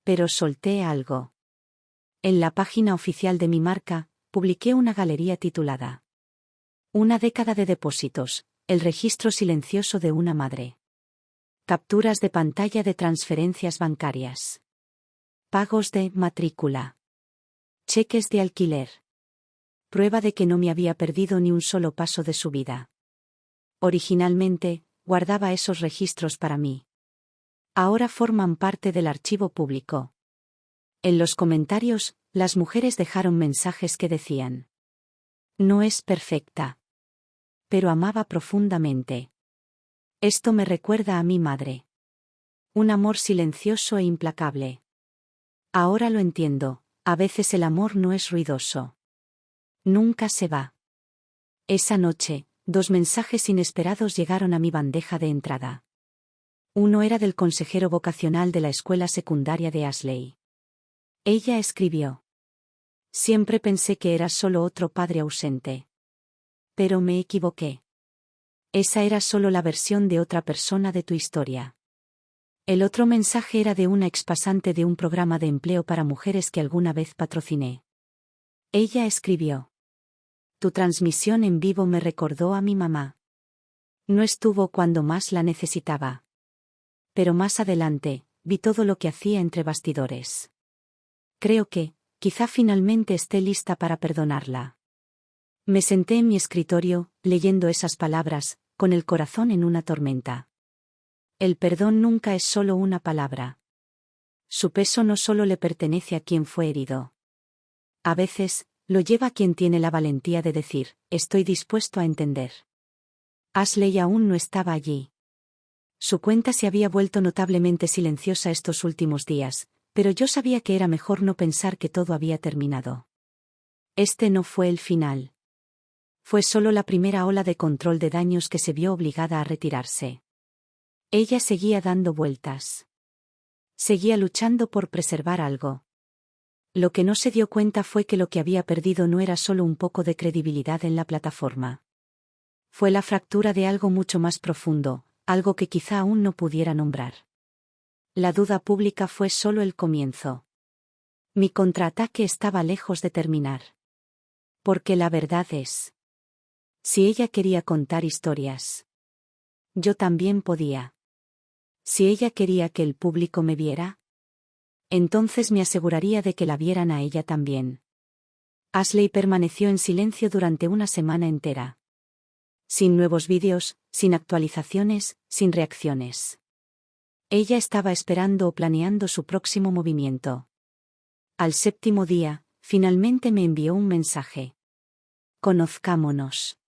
Pero solté algo. En la página oficial de mi marca, publiqué una galería titulada Una década de depósitos, el registro silencioso de una madre. Capturas de pantalla de transferencias bancarias. Pagos de matrícula. Cheques de alquiler. Prueba de que no me había perdido ni un solo paso de su vida. Originalmente, guardaba esos registros para mí. Ahora forman parte del archivo público. En los comentarios, las mujeres dejaron mensajes que decían: no es perfecta. Pero amaba profundamente. Esto me recuerda a mi madre. Un amor silencioso e implacable. Ahora lo entiendo, a veces el amor no es ruidoso. Nunca se va. Esa noche, 2 mensajes inesperados llegaron a mi bandeja de entrada. Uno era del consejero vocacional de la escuela secundaria de Ashley. Ella escribió: siempre pensé que eras solo otro padre ausente. Pero me equivoqué. Esa era solo la versión de otra persona de tu historia. El otro mensaje era de una expasante de un programa de empleo para mujeres que alguna vez patrociné. Ella escribió: tu transmisión en vivo me recordó a mi mamá. No estuvo cuando más la necesitaba. Pero más adelante, vi todo lo que hacía entre bastidores. Creo que, quizá finalmente esté lista para perdonarla. Me senté en mi escritorio, leyendo esas palabras, con el corazón en una tormenta. El perdón nunca es solo una palabra. Su peso no solo le pertenece a quien fue herido. A veces, lo lleva quien tiene la valentía de decir, estoy dispuesto a entender. Ashley aún no estaba allí. Su cuenta se había vuelto notablemente silenciosa estos últimos días, pero yo sabía que era mejor no pensar que todo había terminado. Este no fue el final. Fue solo la primera ola de control de daños que se vio obligada a retirarse. Ella seguía dando vueltas. Seguía luchando por preservar algo. Lo que no se dio cuenta fue que lo que había perdido no era solo un poco de credibilidad en la plataforma. Fue la fractura de algo mucho más profundo, algo que quizá aún no pudiera nombrar. La duda pública fue solo el comienzo. Mi contraataque estaba lejos de terminar. Porque la verdad es, si ella quería contar historias, yo también podía. Si ella quería que el público me viera, entonces me aseguraría de que la vieran a ella también. Ashley permaneció en silencio durante una semana entera. Sin nuevos vídeos, sin actualizaciones, sin reacciones. Ella estaba esperando o planeando su próximo movimiento. Al séptimo día, finalmente me envió un mensaje. Conozcámonos.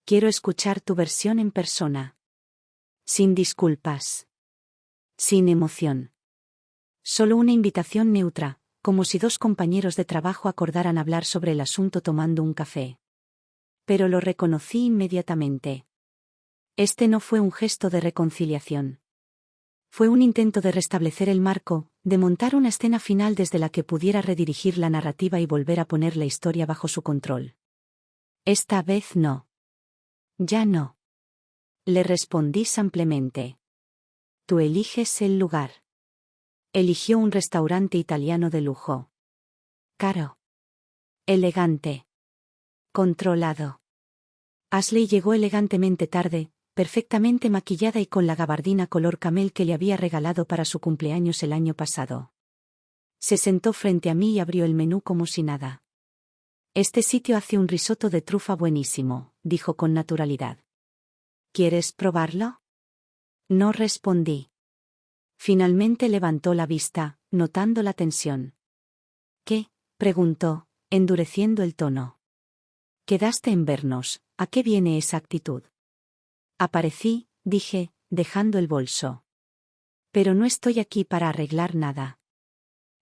Quiero escuchar tu versión en persona. Sin disculpas. Sin emoción. Solo una invitación neutra, como si dos compañeros de trabajo acordaran hablar sobre el asunto tomando un café. Pero lo reconocí inmediatamente. Este no fue un gesto de reconciliación. Fue un intento de restablecer el marco, de montar una escena final desde la que pudiera redirigir la narrativa y volver a poner la historia bajo su control. Esta vez no. Ya no. Le respondí simplemente. Tú eliges el lugar. Eligió un restaurante italiano de lujo. Caro. Elegante. Controlado. Ashley llegó elegantemente tarde, perfectamente maquillada y con la gabardina color camel que le había regalado para su cumpleaños el año pasado. Se sentó frente a mí y abrió el menú como si nada. Este sitio hace un risotto de trufa buenísimo, dijo con naturalidad. ¿Quieres probarlo? No respondí. Finalmente levantó la vista, notando la tensión. ¿Qué? Preguntó, endureciendo el tono. Quedaste en vernos, ¿a qué viene esa actitud? Aparecí, dije, dejando el bolso. Pero no estoy aquí para arreglar nada.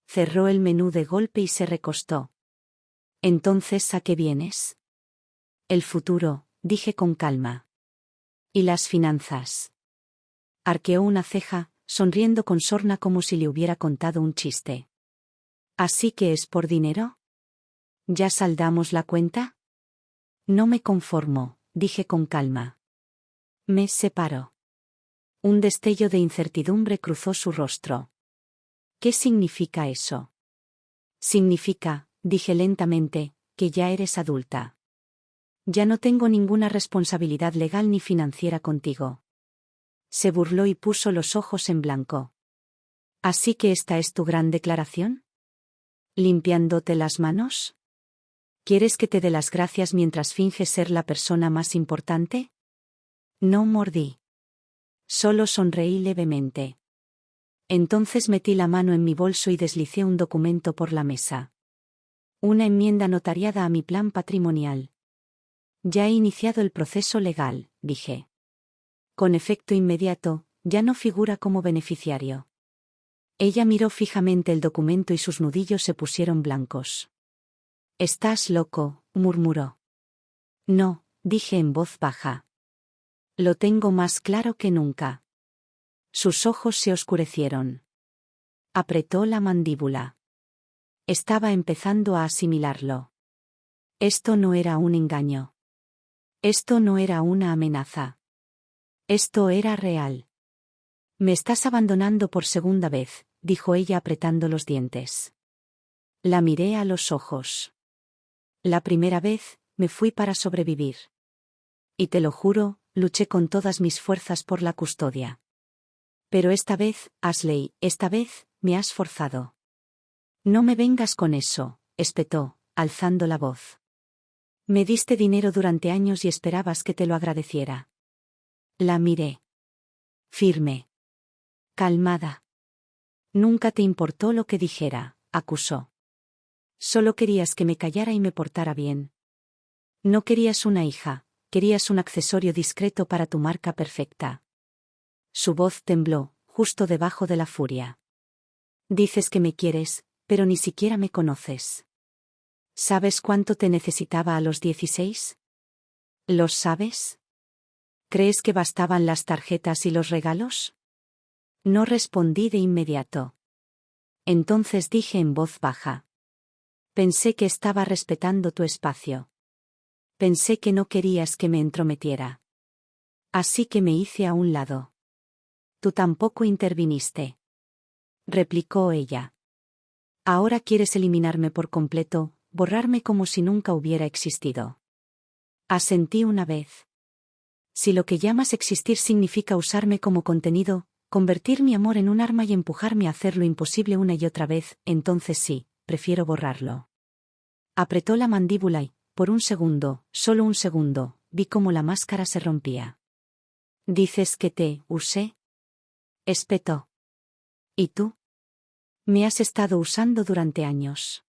Cerró el menú de golpe y se recostó. Entonces, ¿a qué vienes? El futuro, dije con calma. ¿Y las finanzas? Arqueó una ceja, sonriendo con sorna como si le hubiera contado un chiste. ¿Así que es por dinero? ¿Ya saldamos la cuenta? No me conformo, dije con calma. Me separó. Un destello de incertidumbre cruzó su rostro. ¿Qué significa eso? Significa, dije lentamente, que ya eres adulta. Ya no tengo ninguna responsabilidad legal ni financiera contigo. Se burló y puso los ojos en blanco. ¿Así que esta es tu gran declaración? ¿Limpiándote las manos? ¿Quieres que te dé las gracias mientras finges ser la persona más importante? No mordí. Solo sonreí levemente. Entonces metí la mano en mi bolso y deslicé un documento por la mesa. Una enmienda notariada a mi plan patrimonial. Ya he iniciado el proceso legal, dije. Con efecto inmediato, ya no figura como beneficiario. Ella miró fijamente el documento y sus nudillos se pusieron blancos. Estás loco, murmuró. No, dije en voz baja. Lo tengo más claro que nunca. Sus ojos se oscurecieron. Apretó la mandíbula. Estaba empezando a asimilarlo. Esto no era un engaño. Esto no era una amenaza. Esto era real. Me estás abandonando por segunda vez, dijo ella apretando los dientes. La miré a los ojos. La primera vez, me fui para sobrevivir. Y te lo juro, luché con todas mis fuerzas por la custodia. Pero esta vez, Ashley, esta vez, me has forzado. No me vengas con eso, espetó, alzando la voz. Me diste dinero durante años y esperabas que te lo agradeciera. La miré. Firme. Calmada. Nunca te importó lo que dijera, acusó. Solo querías que me callara y me portara bien. No querías una hija, querías un accesorio discreto para tu marca perfecta. Su voz tembló, justo debajo de la furia. Dices que me quieres, pero ni siquiera me conoces. ¿Sabes cuánto te necesitaba a los 16? ¿Lo sabes? ¿Crees que bastaban las tarjetas y los regalos? No respondí de inmediato. Entonces dije en voz baja. Pensé que estaba respetando tu espacio. Pensé que no querías que me entrometiera. Así que me hice a un lado. Tú tampoco interviniste. Replicó ella. Ahora quieres eliminarme por completo, borrarme como si nunca hubiera existido. Asentí una vez. Si lo que llamas existir significa usarme como contenido, convertir mi amor en un arma y empujarme a hacer lo imposible una y otra vez, entonces sí, prefiero borrarlo. Apretó la mandíbula y, por un segundo, solo un segundo, vi cómo la máscara se rompía. ¿Dices que te usé? Espetó. ¿Y tú? Me has estado usando durante años.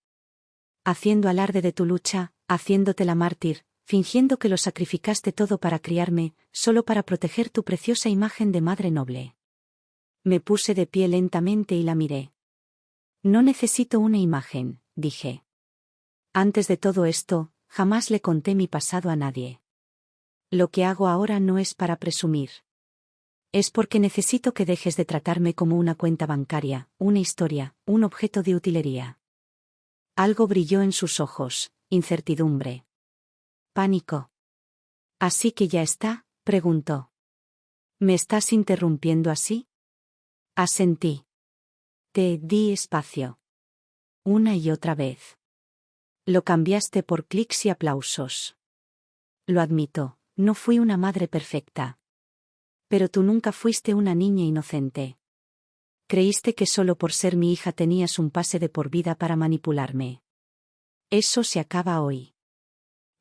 Haciendo alarde de tu lucha, haciéndote la mártir, fingiendo que lo sacrificaste todo para criarme, solo para proteger tu preciosa imagen de madre noble. Me puse de pie lentamente y la miré. No necesito una imagen, dije. Antes de todo esto, jamás le conté mi pasado a nadie. Lo que hago ahora no es para presumir. Es porque necesito que dejes de tratarme como una cuenta bancaria, una historia, un objeto de utilería. Algo brilló en sus ojos, incertidumbre. Pánico. ¿Así que ya está?, preguntó. ¿Me estás interrumpiendo así? Asentí. Te di espacio. Una y otra vez. Lo cambiaste por clics y aplausos. Lo admito, no fui una madre perfecta. Pero tú nunca fuiste una niña inocente. Creíste que solo por ser mi hija tenías un pase de por vida para manipularme. Eso se acaba hoy.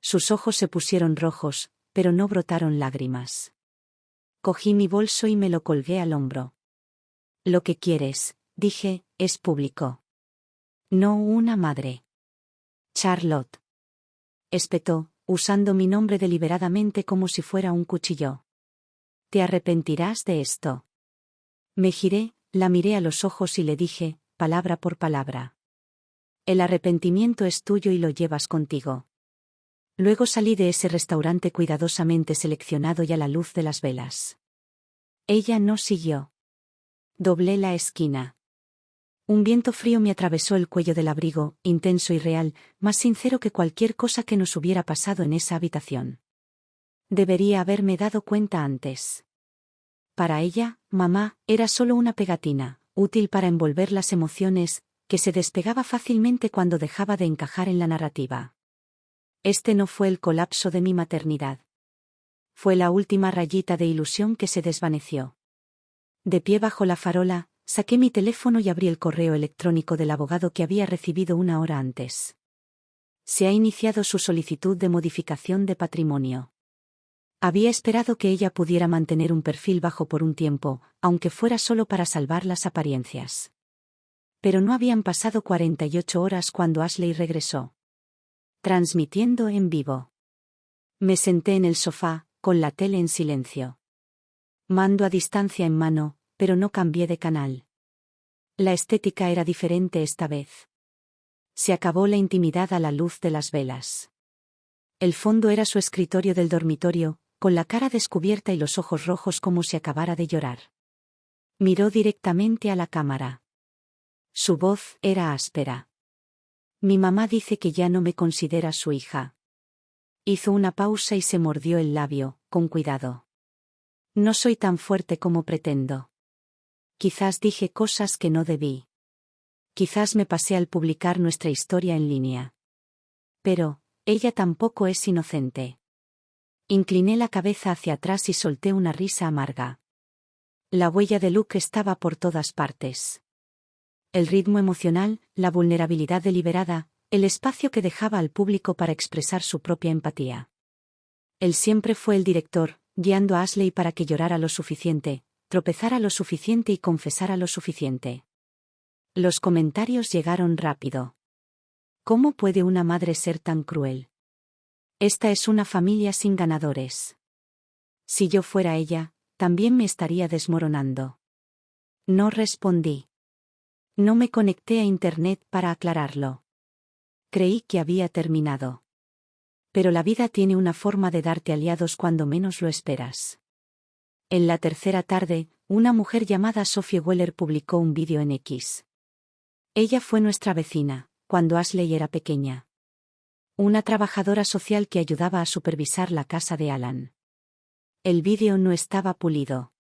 Sus ojos se pusieron rojos, pero no brotaron lágrimas. Cogí mi bolso y me lo colgué al hombro. Lo que quieres, dije, es público. No una madre. Charlotte. Espetó, usando mi nombre deliberadamente como si fuera un cuchillo. ¿Te arrepentirás de esto? Me giré, la miré a los ojos y le dije, palabra por palabra. El arrepentimiento es tuyo y lo llevas contigo. Luego salí de ese restaurante cuidadosamente seleccionado y a la luz de las velas. Ella no siguió. Doblé la esquina. Un viento frío me atravesó el cuello del abrigo, intenso y real, más sincero que cualquier cosa que nos hubiera pasado en esa habitación. Debería haberme dado cuenta antes. Para ella, mamá, era solo una pegatina, útil para envolver las emociones, que se despegaba fácilmente cuando dejaba de encajar en la narrativa. Este no fue el colapso de mi maternidad. Fue la última rayita de ilusión que se desvaneció. De pie bajo la farola, saqué mi teléfono y abrí el correo electrónico del abogado que había recibido una hora antes. Se ha iniciado su solicitud de modificación de patrimonio. Había esperado que ella pudiera mantener un perfil bajo por un tiempo, aunque fuera solo para salvar las apariencias. Pero no habían pasado 48 horas cuando Ashley regresó. Transmitiendo en vivo. Me senté en el sofá, con la tele en silencio. Mando a distancia en mano, pero no cambié de canal. La estética era diferente esta vez. Se acabó la intimidad a la luz de las velas. El fondo era su escritorio del dormitorio, con la cara descubierta y los ojos rojos como si acabara de llorar. Miró directamente a la cámara. Su voz era áspera. Mi mamá dice que ya no me considera su hija. Hizo una pausa y se mordió el labio, con cuidado. No soy tan fuerte como pretendo. Quizás dije cosas que no debí. Quizás me pasé al publicar nuestra historia en línea. Pero, ella tampoco es inocente. Incliné la cabeza hacia atrás y solté una risa amarga. La huella de Luke estaba por todas partes. El ritmo emocional, la vulnerabilidad deliberada, el espacio que dejaba al público para expresar su propia empatía. Él siempre fue el director, guiando a Ashley para que llorara lo suficiente, tropezara lo suficiente y confesara lo suficiente. Los comentarios llegaron rápido. ¿Cómo puede una madre ser tan cruel? Esta es una familia sin ganadores. Si yo fuera ella, también me estaría desmoronando. No respondí. No me conecté a internet para aclararlo. Creí que había terminado. Pero la vida tiene una forma de darte aliados cuando menos lo esperas. En la tercera tarde, una mujer llamada Sophie Weller publicó un vídeo en X. Ella fue nuestra vecina, cuando Ashley era pequeña. Una trabajadora social que ayudaba a supervisar la casa de Alan. El vídeo no estaba pulido.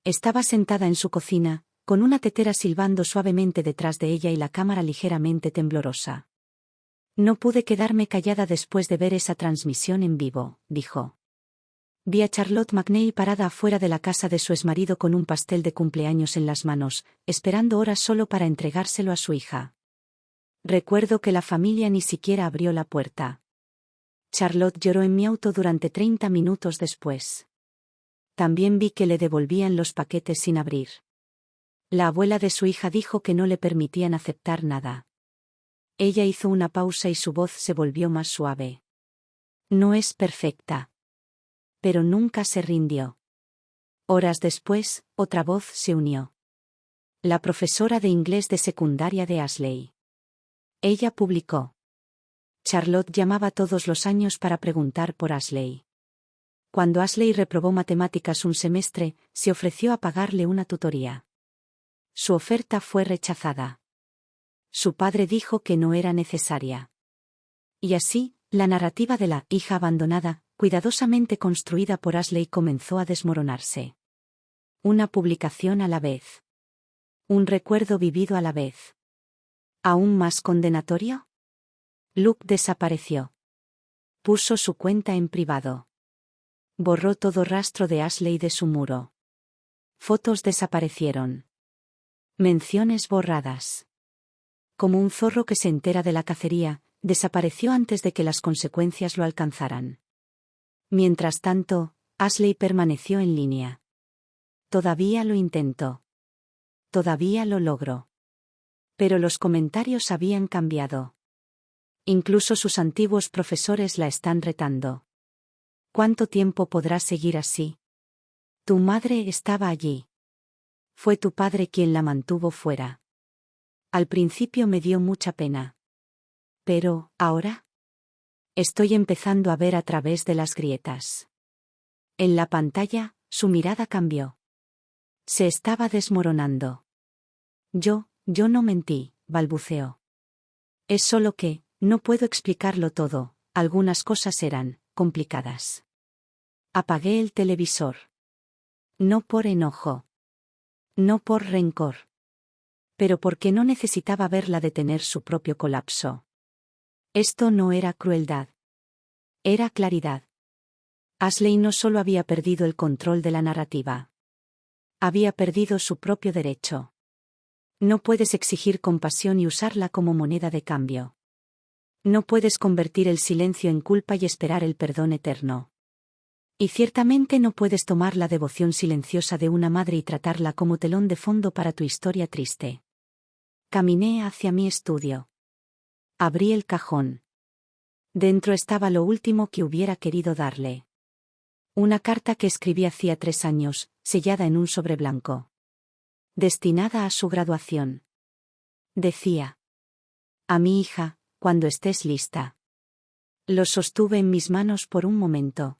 Estaba sentada en su cocina, con una tetera silbando suavemente detrás de ella y la cámara ligeramente temblorosa. No pude quedarme callada después de ver esa transmisión en vivo, dijo. Vi a Charlotte McNeil parada afuera de la casa de su exmarido con un pastel de cumpleaños en las manos, esperando horas solo para entregárselo a su hija. Recuerdo que la familia ni siquiera abrió la puerta. Charlotte lloró en mi auto durante 30 minutos después. También vi que le devolvían los paquetes sin abrir. La abuela de su hija dijo que no le permitían aceptar nada. Ella hizo una pausa y su voz se volvió más suave. No es perfecta. Pero nunca se rindió. Horas después, otra voz se unió. La profesora de inglés de secundaria de Ashley. Ella publicó. Charlotte llamaba todos los años para preguntar por Ashley. Cuando Ashley reprobó matemáticas un semestre, se ofreció a pagarle una tutoría. Su oferta fue rechazada. Su padre dijo que no era necesaria. Y así, la narrativa de la hija abandonada, cuidadosamente construida por Ashley, comenzó a desmoronarse. Una publicación a la vez. Un recuerdo vivido a la vez. ¿Aún más condenatorio? Luke desapareció. Puso su cuenta en privado. Borró todo rastro de Ashley de su muro. Fotos desaparecieron. Menciones borradas. Como un zorro que se entera de la cacería, desapareció antes de que las consecuencias lo alcanzaran. Mientras tanto, Ashley permaneció en línea. Todavía lo intentó. Todavía lo logró. Pero los comentarios habían cambiado. Incluso sus antiguos profesores la están retando. ¿Cuánto tiempo podrás seguir así? Tu madre estaba allí. Fue tu padre quien la mantuvo fuera. Al principio me dio mucha pena. Pero, ¿ahora? Estoy empezando a ver a través de las grietas. En la pantalla, su mirada cambió. Se estaba desmoronando. Yo no mentí, balbuceó. Es solo que, no puedo explicarlo todo, algunas cosas eran complicadas. Apagué el televisor. No por enojo. No por rencor. Pero porque no necesitaba verla detener su propio colapso. Esto no era crueldad. Era claridad. Ashley no solo había perdido el control de la narrativa. Había perdido su propio derecho. No puedes exigir compasión y usarla como moneda de cambio. No puedes convertir el silencio en culpa y esperar el perdón eterno. Y ciertamente no puedes tomar la devoción silenciosa de una madre y tratarla como telón de fondo para tu historia triste. Caminé hacia mi estudio. Abrí el cajón. Dentro estaba lo último que hubiera querido darle. Una carta que escribí hacía 3 años, sellada en un sobre blanco. Destinada a su graduación. Decía: a mi hija, cuando estés lista. Lo sostuve en mis manos por un momento.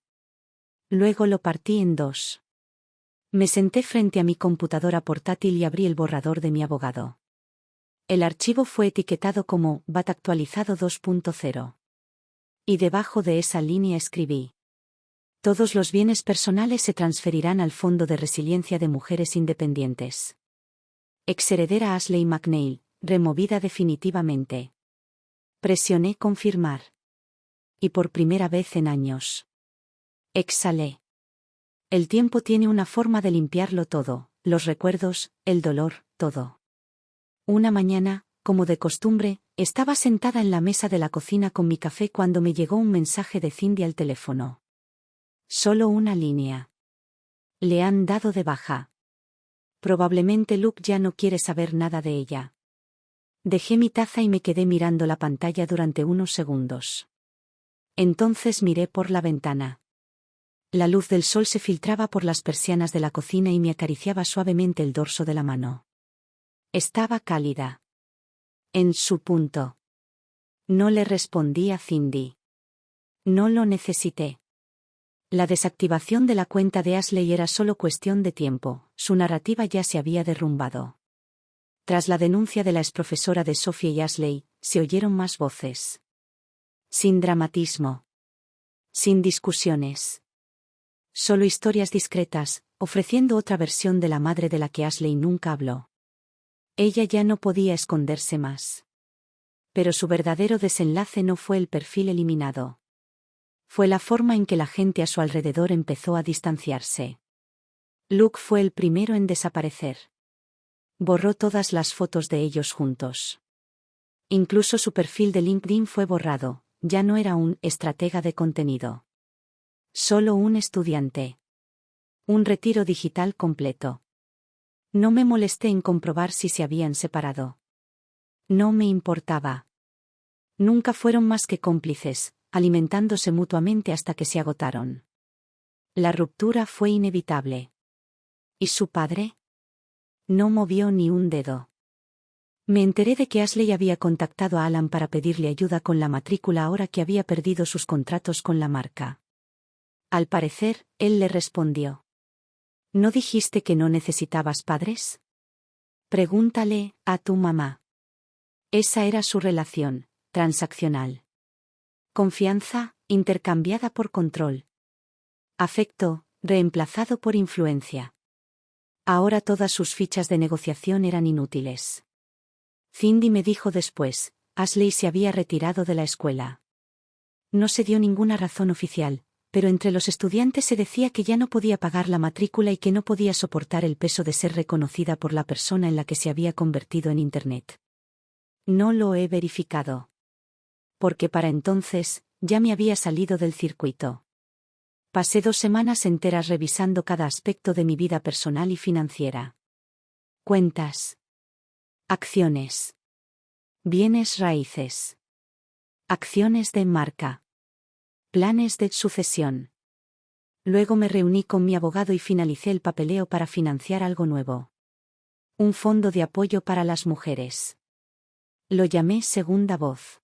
Luego lo partí en 2. Me senté frente a mi computadora portátil y abrí el borrador de mi abogado. El archivo fue etiquetado como BAT actualizado 2.0. Y debajo de esa línea escribí: todos los bienes personales se transferirán al Fondo de Resiliencia de Mujeres Independientes. Exheredera Ashley McNeil, removida definitivamente. Presioné confirmar. Y por primera vez en años. Exhalé. El tiempo tiene una forma de limpiarlo todo, los recuerdos, el dolor, todo. Una mañana, como de costumbre, estaba sentada en la mesa de la cocina con mi café cuando me llegó un mensaje de Cindy al teléfono. Solo una línea. Le han dado de baja. Probablemente Luke ya no quiere saber nada de ella. Dejé mi taza y me quedé mirando la pantalla durante unos segundos. Entonces miré por la ventana. La luz del sol se filtraba por las persianas de la cocina y me acariciaba suavemente el dorso de la mano. Estaba cálida. En su punto. No le respondí a Cindy. No lo necesité. La desactivación de la cuenta de Ashley era solo cuestión de tiempo, su narrativa ya se había derrumbado. Tras la denuncia de la exprofesora de Sophie y Ashley, se oyeron más voces. Sin dramatismo. Sin discusiones. Solo historias discretas, ofreciendo otra versión de la madre de la que Ashley nunca habló. Ella ya no podía esconderse más. Pero su verdadero desenlace no fue el perfil eliminado. Fue la forma en que la gente a su alrededor empezó a distanciarse. Luke fue el primero en desaparecer. Borró todas las fotos de ellos juntos. Incluso su perfil de LinkedIn fue borrado, ya no era un estratega de contenido. Solo un estudiante. Un retiro digital completo. No me molesté en comprobar si se habían separado. No me importaba. Nunca fueron más que cómplices, alimentándose mutuamente hasta que se agotaron. La ruptura fue inevitable. ¿Y su padre? No movió ni un dedo. Me enteré de que Ashley había contactado a Alan para pedirle ayuda con la matrícula ahora que había perdido sus contratos con la marca. Al parecer, él le respondió. ¿No dijiste que no necesitabas padres? Pregúntale a tu mamá. Esa era su relación, transaccional. Confianza, intercambiada por control. Afecto, reemplazado por influencia. Ahora todas sus fichas de negociación eran inútiles. Cindy me dijo después, Ashley se había retirado de la escuela. No se dio ninguna razón oficial, pero entre los estudiantes se decía que ya no podía pagar la matrícula y que no podía soportar el peso de ser reconocida por la persona en la que se había convertido en Internet. No lo he verificado. Porque para entonces, ya me había salido del circuito. Pasé 2 semanas enteras revisando cada aspecto de mi vida personal y financiera. Cuentas. Acciones. Bienes raíces. Acciones de marca. Planes de sucesión. Luego me reuní con mi abogado y finalicé el papeleo para financiar algo nuevo. Un fondo de apoyo para las mujeres. Lo llamé Segunda Voz.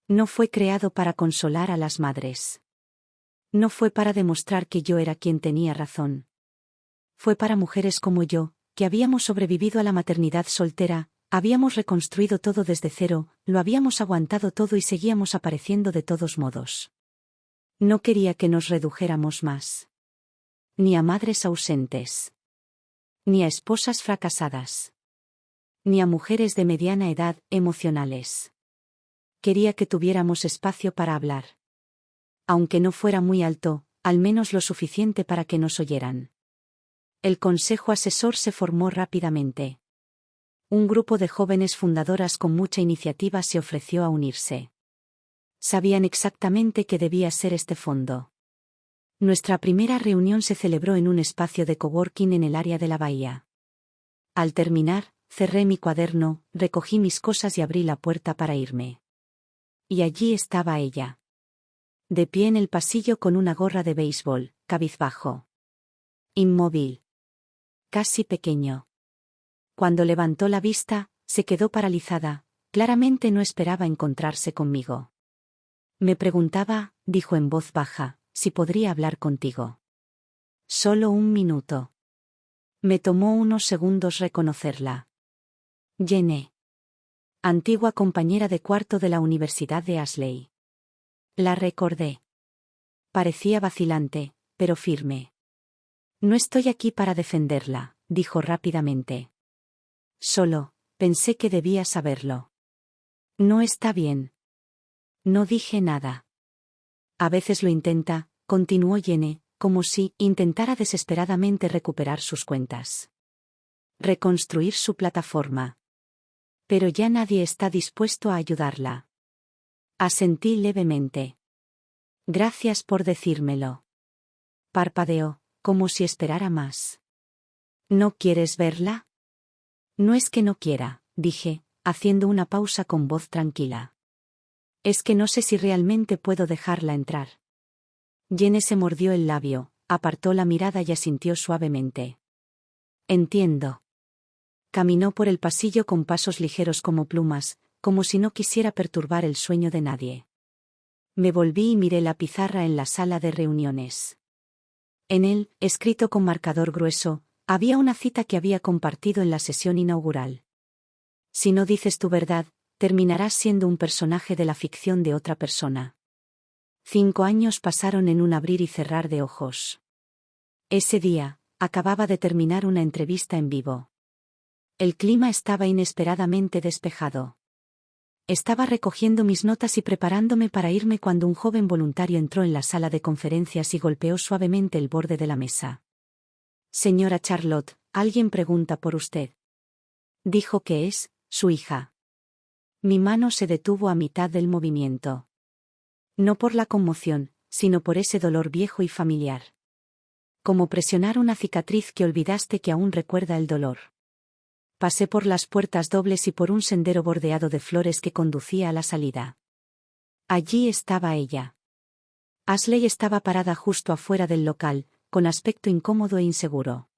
No fue creado para consolar a las madres. No fue para demostrar que yo era quien tenía razón. Fue para mujeres como yo, que habíamos sobrevivido a la maternidad soltera, habíamos reconstruido todo desde cero, lo habíamos aguantado todo y seguíamos apareciendo de todos modos. No quería que nos redujéramos más. Ni a madres ausentes. Ni a esposas fracasadas. Ni a mujeres de mediana edad, emocionales. Quería que tuviéramos espacio para hablar. Aunque no fuera muy alto, al menos lo suficiente para que nos oyeran. El consejo asesor se formó rápidamente. Un grupo de jóvenes fundadoras con mucha iniciativa se ofreció a unirse. Sabían exactamente qué debía ser este fondo. Nuestra primera reunión se celebró en un espacio de coworking en el área de la bahía. Al terminar, cerré mi cuaderno, recogí mis cosas y abrí la puerta para irme. Y allí estaba ella. De pie en el pasillo con una gorra de béisbol, cabizbajo. Inmóvil. Casi pequeño. Cuando levantó la vista, se quedó paralizada, claramente no esperaba encontrarse conmigo. Me preguntaba, dijo en voz baja, si podría hablar contigo. Solo 1 minuto. Me tomó unos segundos reconocerla. Jenny. Antigua compañera de cuarto de la Universidad de Ashley. La recordé. Parecía vacilante, pero firme. No estoy aquí para defenderla, dijo rápidamente. Solo, pensé que debía saberlo. No está bien. No dije nada. A veces lo intenta, continuó Jenny, como si intentara desesperadamente recuperar sus cuentas. Reconstruir su plataforma. Pero ya nadie está dispuesto a ayudarla. Asentí levemente. Gracias por decírmelo. Parpadeó, como si esperara más. ¿No quieres verla? No es que no quiera, dije, haciendo una pausa con voz tranquila. Es que no sé si realmente puedo dejarla entrar. Jane se mordió el labio, apartó la mirada y asintió suavemente. Entiendo. Caminó por el pasillo con pasos ligeros como plumas, como si no quisiera perturbar el sueño de nadie. Me volví y miré la pizarra en la sala de reuniones. En él, escrito con marcador grueso, había una cita que había compartido en la sesión inaugural. Si no dices tu verdad, terminarás siendo un personaje de la ficción de otra persona. 5 años pasaron en un abrir y cerrar de ojos. Ese día, acababa de terminar una entrevista en vivo. El clima estaba inesperadamente despejado. Estaba recogiendo mis notas y preparándome para irme cuando un joven voluntario entró en la sala de conferencias y golpeó suavemente el borde de la mesa. Señora Charlotte, alguien pregunta por usted. Dijo que es su hija. Mi mano se detuvo a mitad del movimiento. No por la conmoción, sino por ese dolor viejo y familiar. Como presionar una cicatriz que olvidaste que aún recuerda el dolor. Pasé por las puertas dobles y por un sendero bordeado de flores que conducía a la salida. Allí estaba ella. Ashley estaba parada justo afuera del local, con aspecto incómodo e inseguro.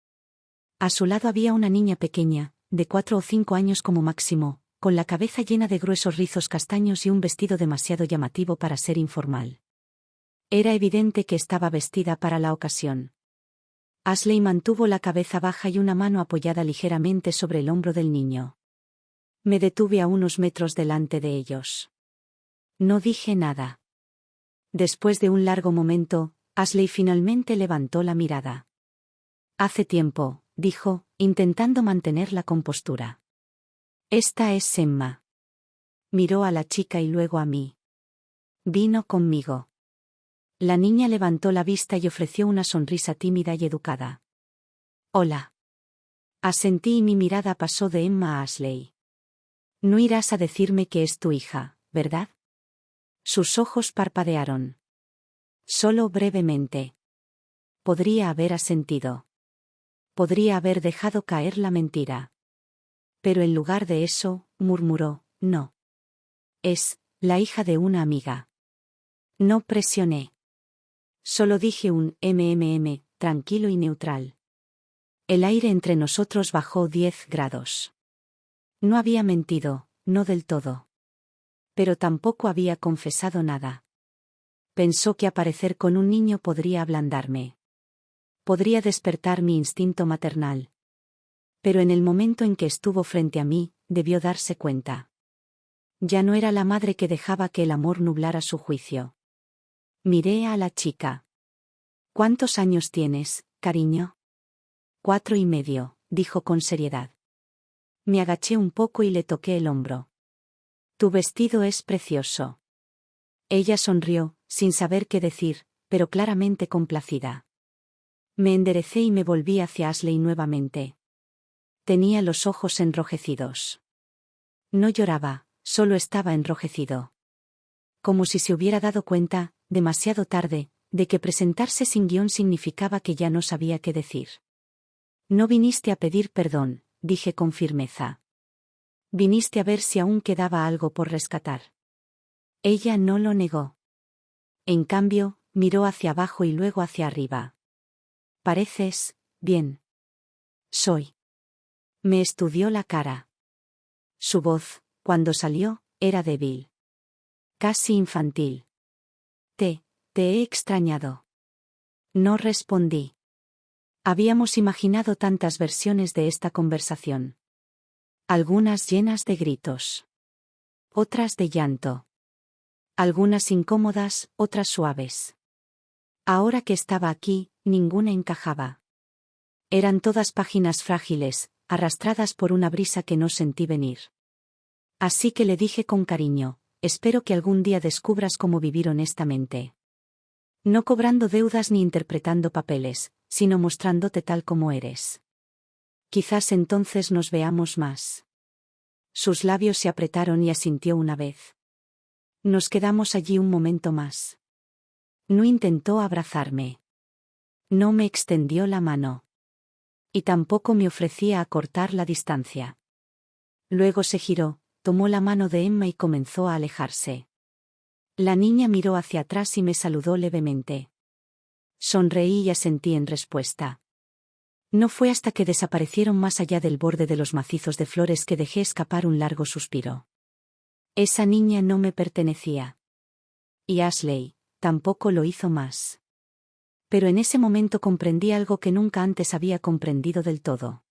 A su lado había una niña pequeña, de 4 o 5 años como máximo, con la cabeza llena de gruesos rizos castaños y un vestido demasiado llamativo para ser informal. Era evidente que estaba vestida para la ocasión. Ashley mantuvo la cabeza baja y una mano apoyada ligeramente sobre el hombro del niño. Me detuve a unos metros delante de ellos. No dije nada. Después de un largo momento, Ashley finalmente levantó la mirada. Hace tiempo, dijo, intentando mantener la compostura. Esta es Emma. Miró a la chica y luego a mí. Vino conmigo. La niña levantó la vista y ofreció una sonrisa tímida y educada. Hola. Asentí y mi mirada pasó de Emma a Ashley. No irás a decirme que es tu hija, ¿verdad? Sus ojos parpadearon. Solo brevemente. Podría haber asentido. Podría haber dejado caer la mentira. Pero en lugar de eso, murmuró, no. Es la hija de una amiga. No presioné. Solo dije un tranquilo y neutral. El aire entre nosotros bajó 10 grados. No había mentido, no del todo. Pero tampoco había confesado nada. Pensó que aparecer con un niño podría ablandarme. Podría despertar mi instinto maternal. Pero en el momento en que estuvo frente a mí, debió darse cuenta. Ya no era la madre que dejaba que el amor nublara su juicio. Miré a la chica. ¿Cuántos años tienes, cariño? 4 y medio, dijo con seriedad. Me agaché un poco y le toqué el hombro. Tu vestido es precioso. Ella sonrió, sin saber qué decir, pero claramente complacida. Me enderecé y me volví hacia Ashley nuevamente. Tenía los ojos enrojecidos. No lloraba, solo estaba enrojecido. Como si se hubiera dado cuenta, demasiado tarde, de que presentarse sin guión significaba que ya no sabía qué decir. No viniste a pedir perdón, dije con firmeza. Viniste a ver si aún quedaba algo por rescatar. Ella no lo negó. En cambio, miró hacia abajo y luego hacia arriba. Pareces bien. Soy. Me estudió la cara. Su voz, cuando salió, era débil. Casi infantil. Te he extrañado. No respondí. Habíamos imaginado tantas versiones de esta conversación. Algunas llenas de gritos. Otras de llanto. Algunas incómodas, otras suaves. Ahora que estaba aquí, ninguna encajaba. Eran todas páginas frágiles, arrastradas por una brisa que no sentí venir. Así que le dije con cariño, espero que algún día descubras cómo vivir honestamente. No cobrando deudas ni interpretando papeles, sino mostrándote tal como eres. Quizás entonces nos veamos más. Sus labios se apretaron y asintió una vez. Nos quedamos allí un momento más. No intentó abrazarme. No me extendió la mano. Y tampoco me ofrecía acortar la distancia. Luego se giró, tomó la mano de Emma y comenzó a alejarse. La niña miró hacia atrás y me saludó levemente. Sonreí y asentí en respuesta. No fue hasta que desaparecieron más allá del borde de los macizos de flores que dejé escapar un largo suspiro. Esa niña no me pertenecía. Y Ashley tampoco lo hizo más. Pero en ese momento comprendí algo que nunca antes había comprendido del todo.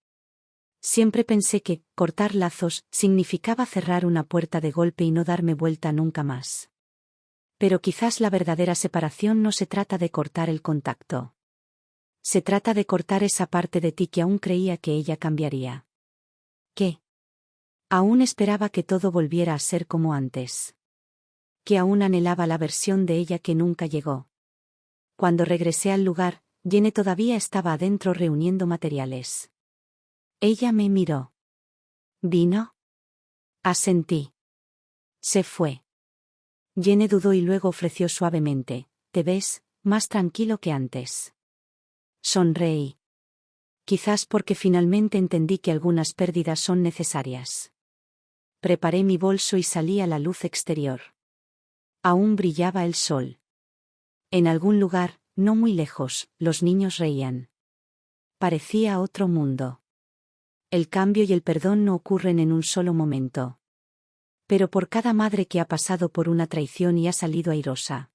Siempre pensé que cortar lazos significaba cerrar una puerta de golpe y no darme vuelta nunca más. Pero quizás la verdadera separación no se trata de cortar el contacto. Se trata de cortar esa parte de ti que aún creía que ella cambiaría. ¿Qué? Aún esperaba que todo volviera a ser como antes. Que aún anhelaba la versión de ella que nunca llegó. Cuando regresé al lugar, Jenny todavía estaba adentro reuniendo materiales. Ella me miró. ¿Vino? Asentí. Se fue. Jenny dudó y luego ofreció suavemente: «¿Te ves más tranquilo que antes?» Sonreí. Quizás porque finalmente entendí que algunas pérdidas son necesarias. Preparé mi bolso y salí a la luz exterior. Aún brillaba el sol. En algún lugar, no muy lejos, los niños reían. Parecía otro mundo. El cambio y el perdón no ocurren en un solo momento. Pero por cada madre que ha pasado por una traición y ha salido airosa.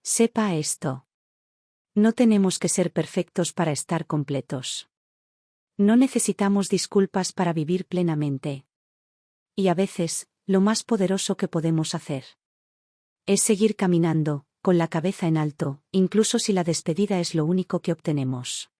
Sepa esto. No tenemos que ser perfectos para estar completos. No necesitamos disculpas para vivir plenamente. Y a veces, lo más poderoso que podemos hacer es seguir caminando, con la cabeza en alto, incluso si la despedida es lo único que obtenemos.